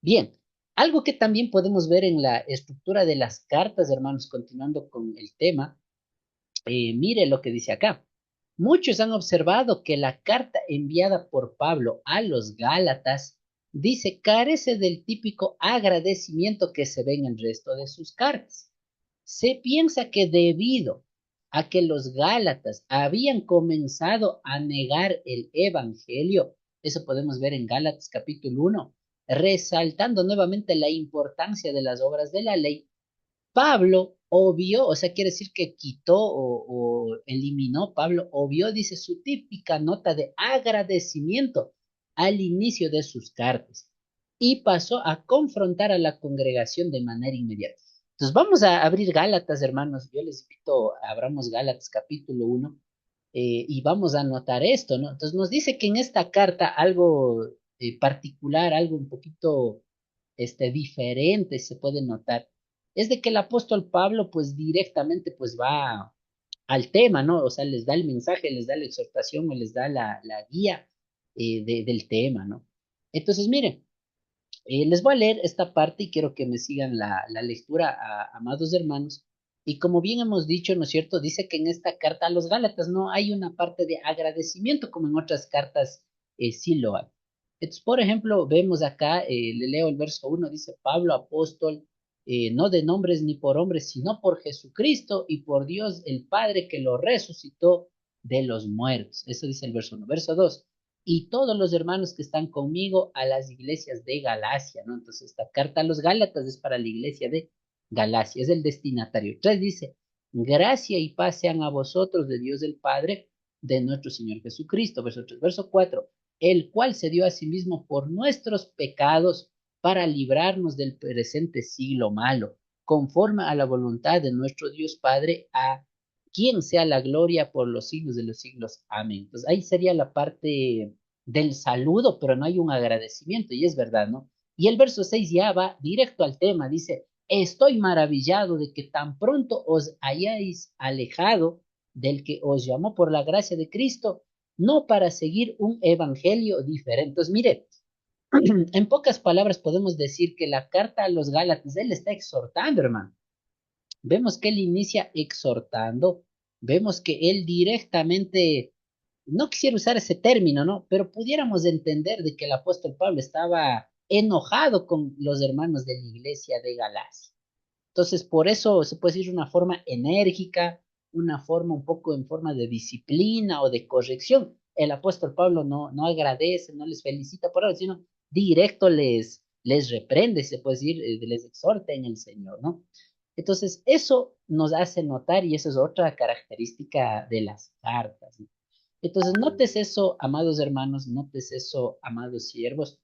Bien, algo que también podemos ver en la estructura de las cartas, hermanos, continuando con el tema, mire lo que dice acá. Muchos han observado que la carta enviada por Pablo a los Gálatas, dice, carece del típico agradecimiento que se ve en el resto de sus cartas. Se piensa que debido a que los Gálatas habían comenzado a negar el Evangelio, eso podemos ver en Gálatas capítulo 1, resaltando nuevamente la importancia de las obras de la ley, Pablo obvió, o sea, quiere decir que quitó o eliminó, Pablo obvió, dice, su típica nota de agradecimiento al inicio de sus cartas y pasó a confrontar a la congregación de manera inmediata. Entonces vamos a abrir Gálatas, hermanos. Yo les invito, abramos Gálatas capítulo 1 y vamos a notar esto, ¿no? Entonces nos dice que en esta carta algo particular, algo un poquito diferente se puede notar, es de que el apóstol Pablo pues directamente pues va al tema, ¿no? O sea, les da el mensaje, les da la exhortación o les da la guía del tema, ¿no? Entonces, miren, les voy a leer esta parte y quiero que me sigan la lectura, amados hermanos. Y como bien hemos dicho, ¿no es cierto? Dice que en esta carta a los Gálatas no hay una parte de agradecimiento como en otras cartas sí lo hay. Entonces, por ejemplo, vemos acá, le leo el verso 1, dice Pablo, apóstol, no de nombres ni por hombres, sino por Jesucristo y por Dios el Padre que lo resucitó de los muertos. Eso dice el verso 1. Verso 2, y todos los hermanos que están conmigo a las iglesias de Galacia, ¿no? Entonces, esta carta a los Gálatas es para la iglesia de Galacia, es el destinatario. 3 dice, gracia y paz sean a vosotros de Dios el Padre, de nuestro Señor Jesucristo. Verso 3. Verso 4, el cual se dio a sí mismo por nuestros pecados para librarnos del presente siglo malo, conforme a la voluntad de nuestro Dios Padre, a quien sea la gloria por los siglos de los siglos. Amén. Entonces ahí sería la parte del saludo, pero no hay un agradecimiento, y es verdad, ¿no? Y el verso 6 ya va directo al tema, dice, estoy maravillado de que tan pronto os hayáis alejado del que os llamó por la gracia de Cristo, no para seguir un evangelio diferente. Entonces, mire, en pocas palabras podemos decir que la carta a los Gálatas, él está exhortando, hermano. Vemos que él inicia exhortando, vemos que él directamente, no quisiera usar ese término, ¿no? Pero pudiéramos entender de que el apóstol Pablo estaba enojado con los hermanos de la iglesia de Galacia. Entonces, por eso se puede decir una forma enérgica, una forma un poco en forma de disciplina o de corrección. El apóstol Pablo no agradece, no les felicita por algo, sino directo les reprende, se puede decir, les exhorta en el Señor, ¿no? Entonces, eso nos hace notar, y eso es otra característica de las cartas, ¿no? Entonces, notes eso, amados hermanos, notes eso, amados siervos,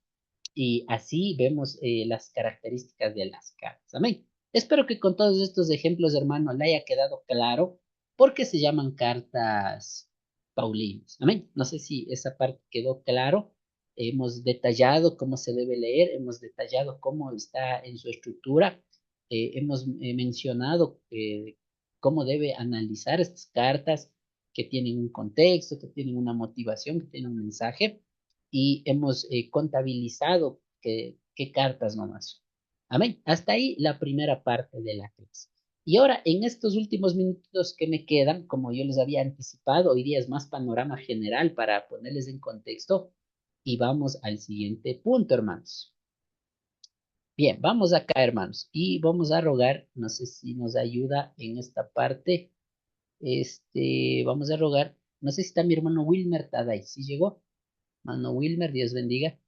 Y así vemos las características de las cartas. Amén. Espero que con todos estos ejemplos, hermano, le haya quedado claro por qué se llaman cartas paulinas. Amén. No sé si esa parte quedó claro. Hemos detallado cómo se debe leer, hemos detallado cómo está en su estructura, hemos mencionado cómo debe analizar estas cartas que tienen un contexto, que tienen una motivación, que tienen un mensaje y hemos contabilizado qué cartas nomás son. Amén. Hasta ahí la primera parte de la clase. Y ahora, en estos últimos minutos que me quedan, como yo les había anticipado, hoy día es más panorama general para ponerles en contexto y vamos al siguiente punto, hermanos. Bien, vamos acá, hermanos, y vamos a rogar, no sé si nos ayuda en esta parte, vamos a rogar, no sé si está mi hermano Wilmer Taday, ¿sí llegó? Hermano Wilmer, Dios bendiga.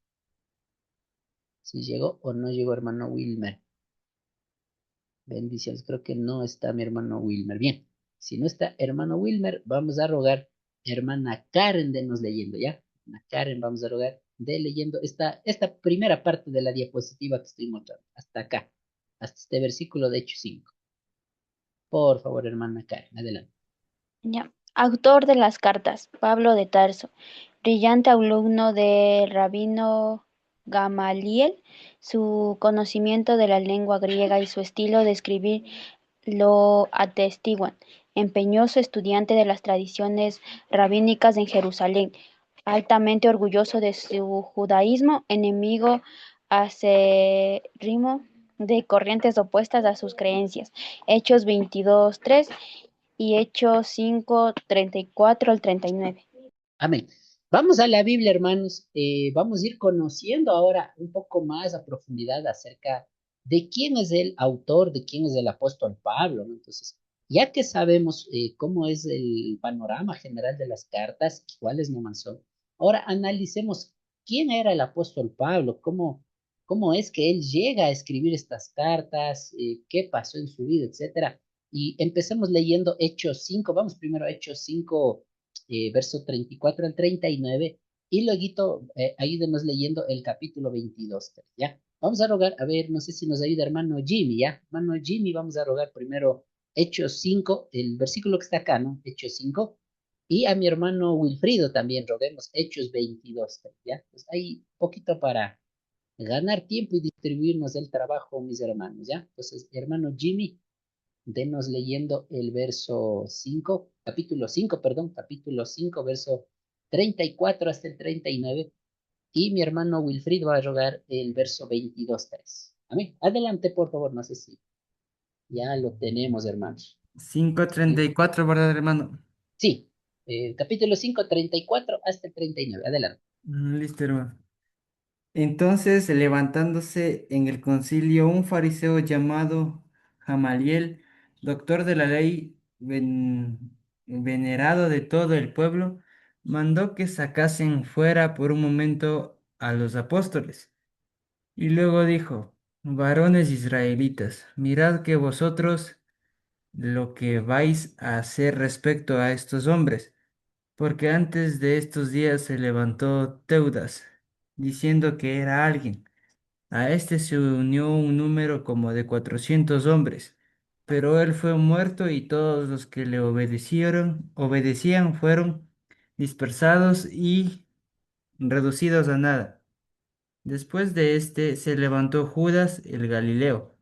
Si llegó o no llegó, hermano Wilmer. Bendiciones, creo que no está mi hermano Wilmer. Bien, si no está hermano Wilmer, vamos a rogar, hermana Karen, denos leyendo, ¿ya? Hermana Karen, vamos a rogar de leyendo esta primera parte de la diapositiva que estoy mostrando, hasta acá, hasta este versículo de Hechos 5. Por favor, hermana Karen, adelante. Ya. Autor de las cartas, Pablo de Tarso, brillante alumno del rabino Gamaliel, su conocimiento de la lengua griega y su estilo de escribir lo atestiguan. Empeñoso estudiante de las tradiciones rabínicas en Jerusalén, altamente orgulloso de su judaísmo, enemigo acérrimo de corrientes opuestas a sus creencias. Hechos 22:3 y Hechos 5:34 al 39. Amén. Vamos a la Biblia, hermanos. Vamos a ir conociendo ahora un poco más a profundidad acerca de quién es el autor, de quién es el apóstol Pablo, ¿no? Entonces, ya que sabemos cómo es el panorama general de las cartas, cuáles nomás son, ahora analicemos quién era el apóstol Pablo, cómo es que él llega a escribir estas cartas, qué pasó en su vida, etcétera. Y empecemos leyendo Hechos 5. Vamos primero a Hechos 5 verso 34 al 39, y luego ayúdenos leyendo el capítulo 22, ¿ya? Vamos a rogar, a ver, no sé si nos ayuda hermano Jimmy, ¿ya? Hermano Jimmy, vamos a rogar primero Hechos 5, el versículo que está acá, ¿no? Hechos 5, y a mi hermano Wilfrido también roguemos Hechos 22, ¿ya? Pues hay poquito para ganar tiempo y distribuirnos el trabajo, mis hermanos, ¿ya? Entonces, hermano Jimmy, denos leyendo el verso 5, capítulo 5, perdón, capítulo 5, verso 34 hasta el 39. Y mi hermano Wilfrid va a rogar el verso 22, 3. Amén. Adelante, por favor, no sé si ya lo tenemos, hermanos. 5:34, ¿verdad, hermano? Sí, capítulo 5, 34 hasta el 39. Adelante. Listo, hermano. Entonces, levantándose en el concilio un fariseo llamado Gamaliel, doctor de la ley, venerado de todo el pueblo, mandó que sacasen fuera por un momento a los apóstoles. Y luego dijo: varones israelitas, mirad que vosotros lo que vais a hacer respecto a estos hombres, porque antes de estos días se levantó Teudas, diciendo que era alguien. A este se unió un número como de 400 hombres, pero él fue muerto y todos los que le obedecían fueron dispersados y reducidos a nada. Después de este se levantó Judas el Galileo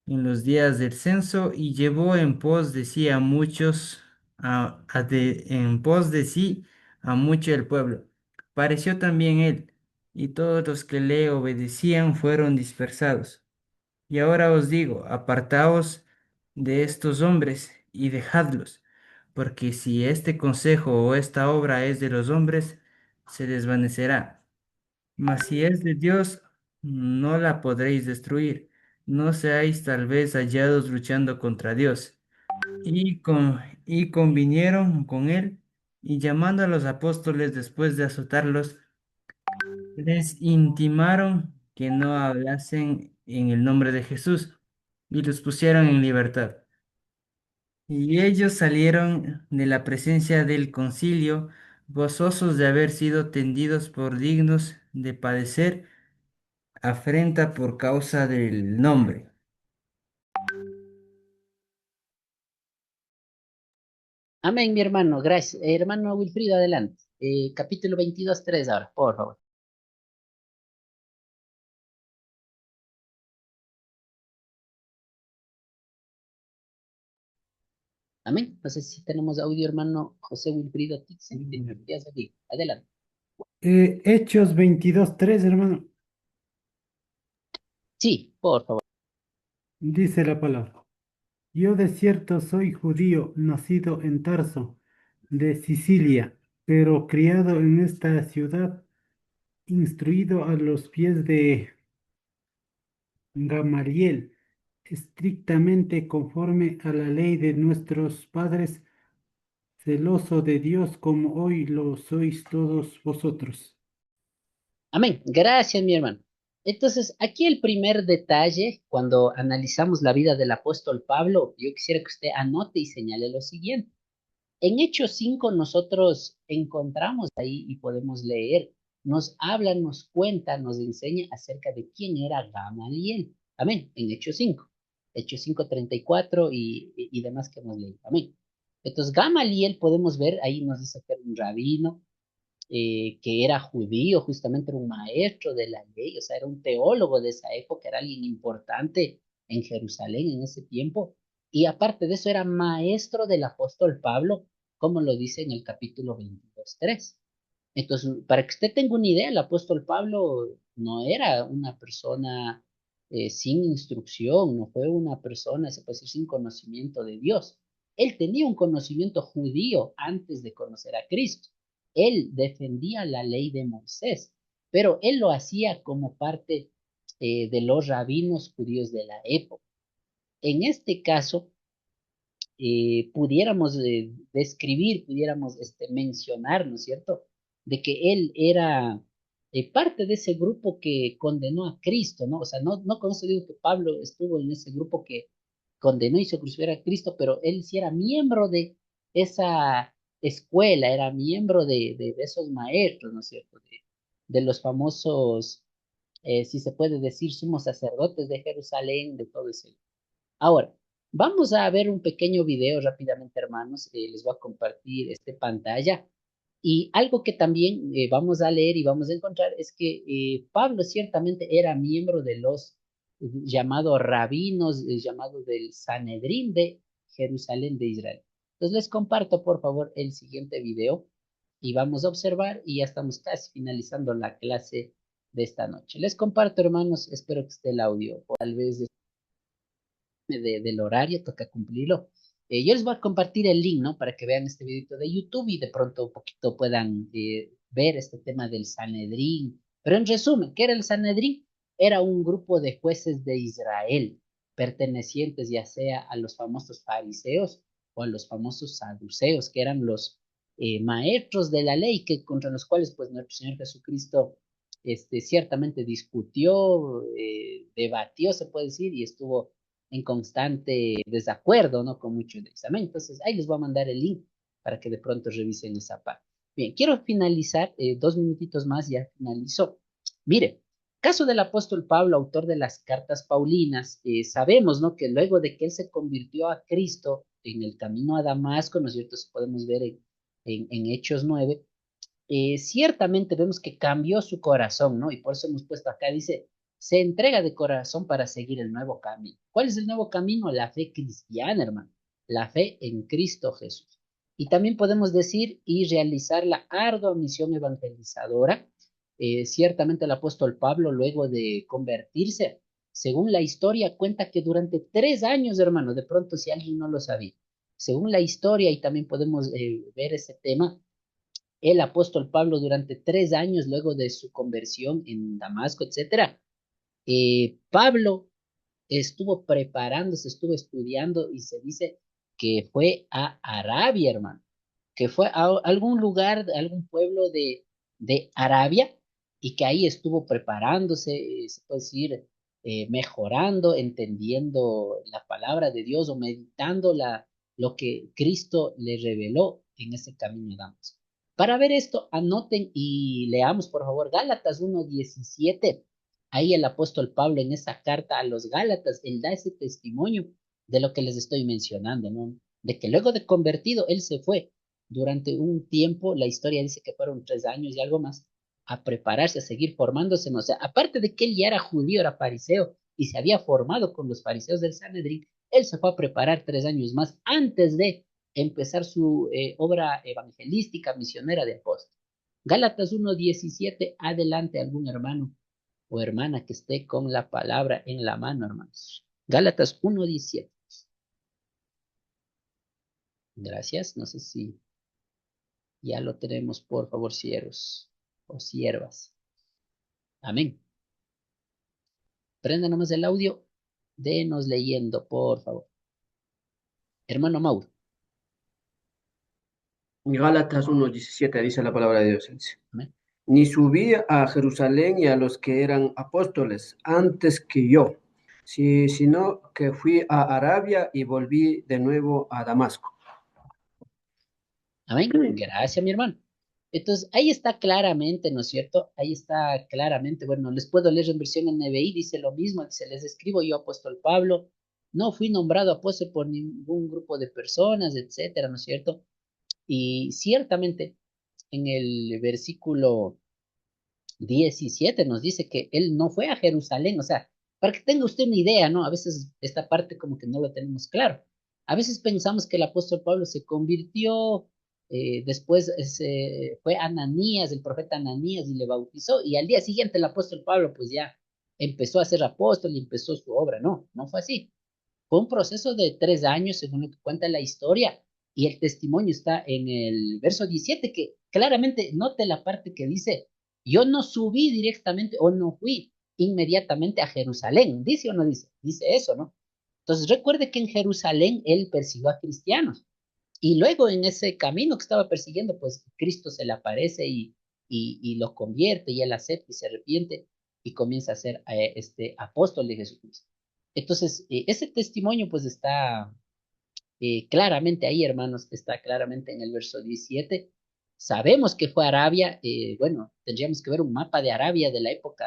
en los días del censo y llevó en pos de sí a muchos, en pos de sí a mucho el pueblo. Pareció también él, y todos los que le obedecían fueron dispersados. Y ahora os digo, apartaos de estos hombres y dejadlos, porque si este consejo o esta obra es de los hombres, se desvanecerá. Mas si es de Dios, no la podréis destruir. No seáis tal vez hallados luchando contra Dios. Y convinieron con él, y llamando a los apóstoles después de azotarlos, les intimaron que no hablasen en el nombre de Jesús, y los pusieron en libertad. Y ellos salieron de la presencia del concilio, gozosos de haber sido tendidos por dignos de padecer afrenta por causa del nombre. Amén, mi hermano, gracias. Hermano Wilfrido, adelante. Capítulo 22:3 ahora, por favor. Amén. No sé si tenemos audio, hermano José Wilfrido Tixen. Ya se dijo. Adelante. Hechos 22:3, hermano, Sí, por favor. dice la palabra. Yo de cierto soy judío, nacido en Tarso, de Sicilia, pero criado en esta ciudad, instruido a los pies de Gamaliel, estrictamente conforme a la ley de nuestros padres, celoso de Dios como hoy lo sois todos vosotros. Amén. Gracias, mi hermano. Entonces, aquí el primer detalle, cuando analizamos la vida del apóstol Pablo, yo quisiera que usted anote y señale lo siguiente. En Hechos 5 nosotros encontramos ahí y podemos leer, nos habla, nos cuenta, nos enseña acerca de quién era Gamaliel. Amén, en Hechos 5. Hechos 5:34 y demás que hemos leído. Amén. Entonces, Gamaliel podemos ver, ahí nos dice que era un rabino, que era judío, justamente era un maestro de la ley, o sea, era un teólogo de esa época, era alguien importante en Jerusalén en ese tiempo. Y aparte de eso, era maestro del apóstol Pablo, como lo dice en el capítulo 22:3. Entonces, para que usted tenga una idea, el apóstol Pablo no era una persona sin instrucción, no fue una persona, se puede decir, sin conocimiento de Dios. Él tenía un conocimiento judío antes de conocer a Cristo. Él defendía la ley de Moisés, pero él lo hacía como parte de los rabinos judíos de la época. En este caso, pudiéramos describir, pudiéramos mencionar, ¿no es cierto?, de que él era parte de ese grupo que condenó a Cristo, ¿no? O sea, no con eso digo que Pablo estuvo en ese grupo que condenó y se crucificó a Cristo, pero él sí era miembro de esa escuela, era miembro de esos maestros, ¿no es cierto?, de los famosos, si se puede decir, sumos sacerdotes de Jerusalén, de todo ese. Ahora, vamos a ver un pequeño video rápidamente, hermanos. Les voy a compartir esta pantalla. Y algo que también vamos a leer y vamos a encontrar es que Pablo ciertamente era miembro de los llamados rabinos, llamados del Sanedrín de Jerusalén de Israel. Entonces les comparto, por favor, el siguiente video y vamos a observar y ya estamos casi finalizando la clase de esta noche. Les comparto, hermanos, espero que esté el audio, o tal vez del horario, toca cumplirlo. Yo les voy a compartir el link, ¿no? Para que vean este video de YouTube y de pronto un poquito puedan ver este tema del Sanedrín. Pero en resumen, ¿qué era el Sanedrín? Era un grupo de jueces de Israel, pertenecientes ya sea a los famosos fariseos o a los famosos saduceos, que eran los maestros de la ley, que contra los cuales pues nuestro Señor Jesucristo ciertamente discutió, debatió, se puede decir, y estuvo en constante desacuerdo, ¿no? Con muchos de ellos. Amén. Entonces, ahí les voy a mandar el link para que de pronto revisen esa parte. Bien, quiero finalizar, 2 minutitos más, ya finalizó. Mire, caso del apóstol Pablo, autor de las cartas Paulinas, sabemos, ¿no? Que luego de que él se convirtió a Cristo en el camino a Damasco, ¿no es cierto? Eso podemos ver en Hechos 9, ciertamente vemos que cambió su corazón, ¿no? Y por eso hemos puesto acá, dice, se entrega de corazón para seguir el nuevo camino. ¿Cuál es el nuevo camino? La fe cristiana, hermano. La fe en Cristo Jesús. Y también podemos decir y realizar la ardua misión evangelizadora. Ciertamente el apóstol Pablo, luego de convertirse, según la historia, cuenta que durante 3 años, hermano, de pronto si alguien no lo sabía, según la historia, y también podemos ver ese tema, el apóstol Pablo durante 3 años luego de su conversión en Damasco, etcétera, Pablo estuvo preparándose, estuvo estudiando y se dice que fue a Arabia, hermano, que fue a algún lugar, algún pueblo de Arabia y que ahí estuvo preparándose, se puede decir, mejorando, entendiendo la palabra de Dios o meditando lo que Cristo le reveló en ese camino, damos. Para ver esto, anoten y leamos, por favor, Gálatas 1:17 Ahí el apóstol Pablo en esa carta a los Gálatas, él da ese testimonio de lo que les estoy mencionando, ¿no? De que luego de convertido, él se fue durante un tiempo, la historia dice que fueron 3 años y algo más, a prepararse, a seguir formándose, ¿no? O sea, aparte de que él ya era judío, era fariseo y se había formado con los fariseos del Sanedrín, él se fue a preparar 3 años más antes de empezar su obra evangelística, misionera de apóstol. Gálatas 1:17, adelante algún hermano o hermana que esté con la palabra en la mano, hermanos. Gálatas 1:17. Gracias. No sé si ya lo tenemos, por favor, siervos o siervas. Amén. Prenda nomás el audio. Denos leyendo, por favor. Hermano Mauro. Gálatas 1:17 dice la palabra de Dios. Amén. Ni subí a Jerusalén y a los que eran apóstoles antes que yo, sino que fui a Arabia y volví de nuevo a Damasco. Amén. Gracias, mi hermano. Entonces, ahí está claramente, ¿no es cierto? Ahí está claramente, bueno, les puedo leer en versión NBI, dice lo mismo, dice, les escribo yo, apóstol Pablo, no fui nombrado apóstol por ningún grupo de personas, etcétera, ¿no es cierto? Y ciertamente, en el versículo 17 nos dice que él no fue a Jerusalén, o sea, para que tenga usted una idea, ¿no? A veces esta parte como que no lo tenemos claro. A veces pensamos que el apóstol Pablo se convirtió, después fue Ananías, el profeta Ananías, y le bautizó, y al día siguiente el apóstol Pablo pues ya empezó a ser apóstol y empezó su obra. No, no fue así. Fue un proceso de 3 años, según lo que cuenta la historia, y el testimonio está en el verso 17, que claramente note la parte que dice, yo no subí directamente o no fui inmediatamente a Jerusalén, dice o no dice, dice eso, ¿no? Entonces recuerde que en Jerusalén él persiguió a cristianos, y luego en ese camino que estaba persiguiendo, pues Cristo se le aparece y lo convierte, y él acepta y se arrepiente, y comienza a ser este apóstol de Jesucristo. Entonces, ese testimonio pues está claramente ahí, hermanos, está claramente en el verso 17. Sabemos que fue a Arabia, bueno, tendríamos que ver un mapa de Arabia de la época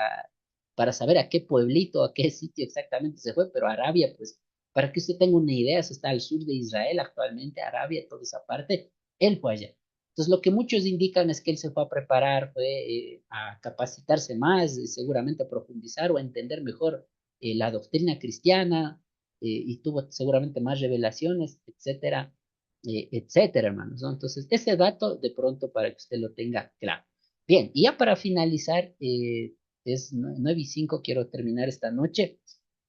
para saber a qué pueblito, a qué sitio exactamente se fue, pero Arabia, pues, para que usted tenga una idea, eso está al sur de Israel actualmente, Arabia, toda esa parte, él fue allá. Entonces, lo que muchos indican es que él se fue a preparar, fue a capacitarse más, seguramente a profundizar o a entender mejor la doctrina cristiana, y tuvo seguramente más revelaciones, etcétera, etcétera, hermanos, ¿no? Entonces, ese dato de pronto para que usted lo tenga claro. Bien, y ya para finalizar, es 9:05, quiero terminar esta noche.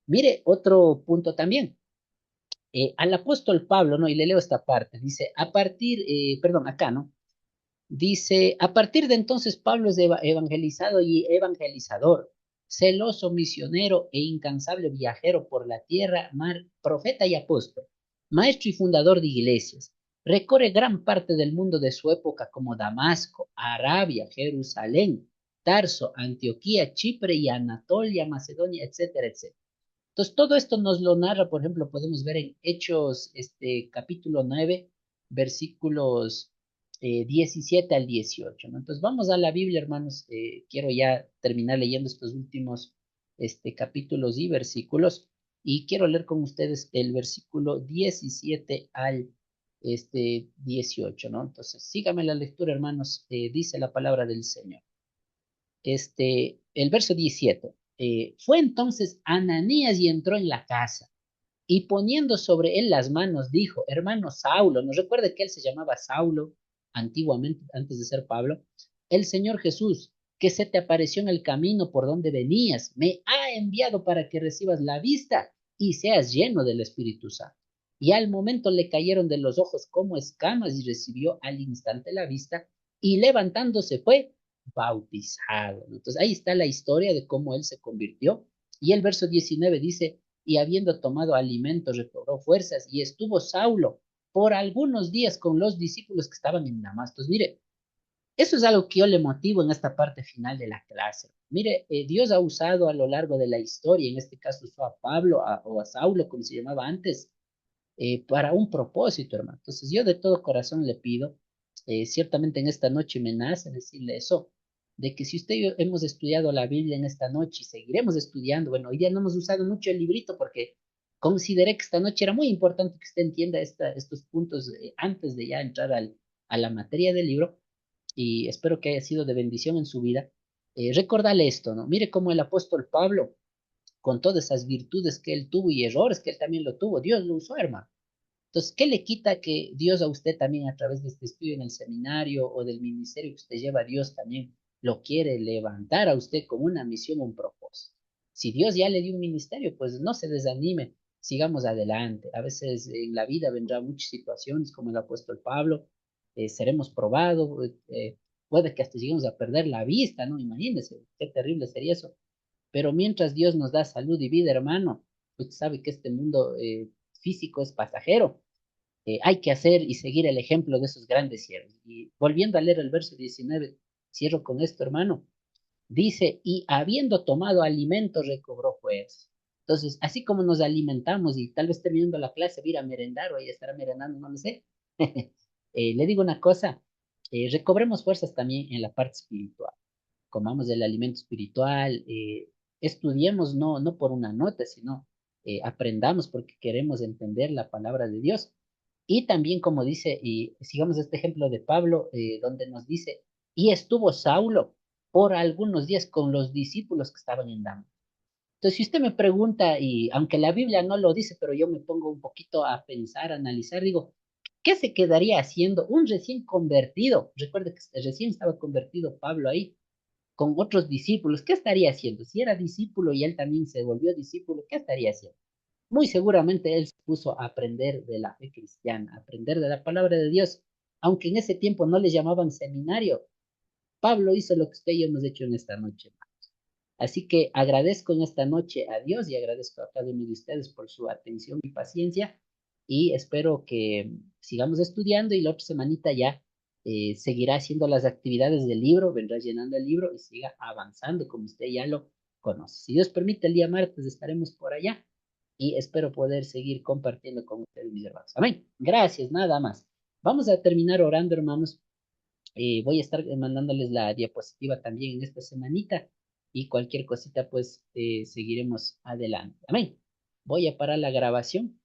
Mire, otro punto también. Al apóstol Pablo, ¿no? Y le leo esta parte, dice, perdón, acá, ¿no? Dice, a partir de entonces Pablo es evangelizado y evangelizador, celoso misionero e incansable viajero por la tierra, mar, profeta y apóstol, maestro y fundador de iglesias. Recorre gran parte del mundo de su época como Damasco, Arabia, Jerusalén, Tarso, Antioquía, Chipre y Anatolia, Macedonia, etcétera, etcétera. Entonces, todo esto nos lo narra, por ejemplo, podemos ver en Hechos, capítulo 9, versículos 17 al 18, ¿no? Entonces, vamos a la Biblia, hermanos. Quiero ya terminar leyendo estos últimos capítulos y versículos, y quiero leer con ustedes el versículo 17 al 18, ¿no? Entonces, síganme la lectura, hermanos. Dice la palabra del Señor. El verso 17. Fue entonces Ananías y entró en la casa, y poniendo sobre él las manos, dijo, hermano Saulo, nos recuerda que él se llamaba Saulo antiguamente, antes de ser Pablo, el Señor Jesús, que se te apareció en el camino por donde venías, me ha enviado para que recibas la vista y seas lleno del Espíritu Santo. Y al momento le cayeron de los ojos como escamas y recibió al instante la vista, y levantándose fue bautizado. Entonces ahí está la historia de cómo él se convirtió. Y el verso 19 dice, y habiendo tomado alimento recobró fuerzas, y estuvo Saulo por algunos días con los discípulos que estaban en Damasco. Mire, eso es algo que yo le motivo en esta parte final de la clase. Mire, Dios ha usado a lo largo de la historia, en este caso usó a Pablo o a Saulo, como se llamaba antes, para un propósito, hermano. Entonces yo de todo corazón le pido, ciertamente en esta noche me nace decirle eso, de que si usted y yo hemos estudiado la Biblia en esta noche y seguiremos estudiando, bueno, hoy día no hemos usado mucho el librito porque consideré que esta noche era muy importante que usted entienda estos puntos antes de ya entrar a la materia del libro y espero que haya sido de bendición en su vida. Recordarle esto, ¿no? Mire cómo el apóstol Pablo, con todas esas virtudes que él tuvo y errores que él también lo tuvo, Dios lo usó, hermano. Entonces, ¿qué le quita que Dios a usted también a través de este estudio en el seminario o del ministerio que usted lleva, Dios también lo quiere levantar a usted con una misión, un propósito? Si Dios ya le dio un ministerio, pues no se desanime, sigamos adelante. A veces en la vida vendrán muchas situaciones como el apóstol Pablo, seremos probados, puede que hasta lleguemos a perder la vista, ¿no? Imagínense, qué terrible sería eso. Pero mientras Dios nos da salud y vida, hermano, usted sabe que este mundo físico es pasajero. Hay que hacer y seguir el ejemplo de esos grandes siervos. Y volviendo a leer el verso 19, cierro con esto, hermano. Dice, y habiendo tomado alimento, recobró fuerza. Entonces, así como nos alimentamos y tal vez terminando la clase, ir a merendar o ahí estará merendando, no lo sé. Le digo una cosa, recobremos fuerzas también en la parte espiritual. Comamos el alimento espiritual, estudiemos no por una nota, sino aprendamos porque queremos entender la palabra de Dios. Y también, como dice, y sigamos este ejemplo de Pablo, donde nos dice, y estuvo Saulo por algunos días con los discípulos que estaban en Damasco. Entonces, si usted me pregunta, y aunque la Biblia no lo dice, pero yo me pongo un poquito a pensar, a analizar, digo, ¿qué se quedaría haciendo un recién convertido? Recuerde que recién estaba convertido Pablo ahí, con otros discípulos. ¿Qué estaría haciendo? Si era discípulo y él también se volvió discípulo, ¿qué estaría haciendo? Muy seguramente él se puso a aprender de la fe cristiana, a aprender de la palabra de Dios, aunque en ese tiempo no le llamaban seminario. Pablo hizo lo que usted y yo hemos hecho en esta noche. Así que agradezco en esta noche a Dios y agradezco a cada uno de ustedes por su atención y paciencia y espero que sigamos estudiando y la otra semanita ya seguirá haciendo las actividades del libro, vendrá llenando el libro y siga avanzando como usted ya lo conoce. Si Dios permite, el día martes estaremos por allá y espero poder seguir compartiendo con ustedes, mis hermanos. Amén. Gracias, nada más. Vamos a terminar orando, hermanos. Voy a estar mandándoles la diapositiva también en esta semanita y cualquier cosita, pues seguiremos adelante. Amén. Voy a parar la grabación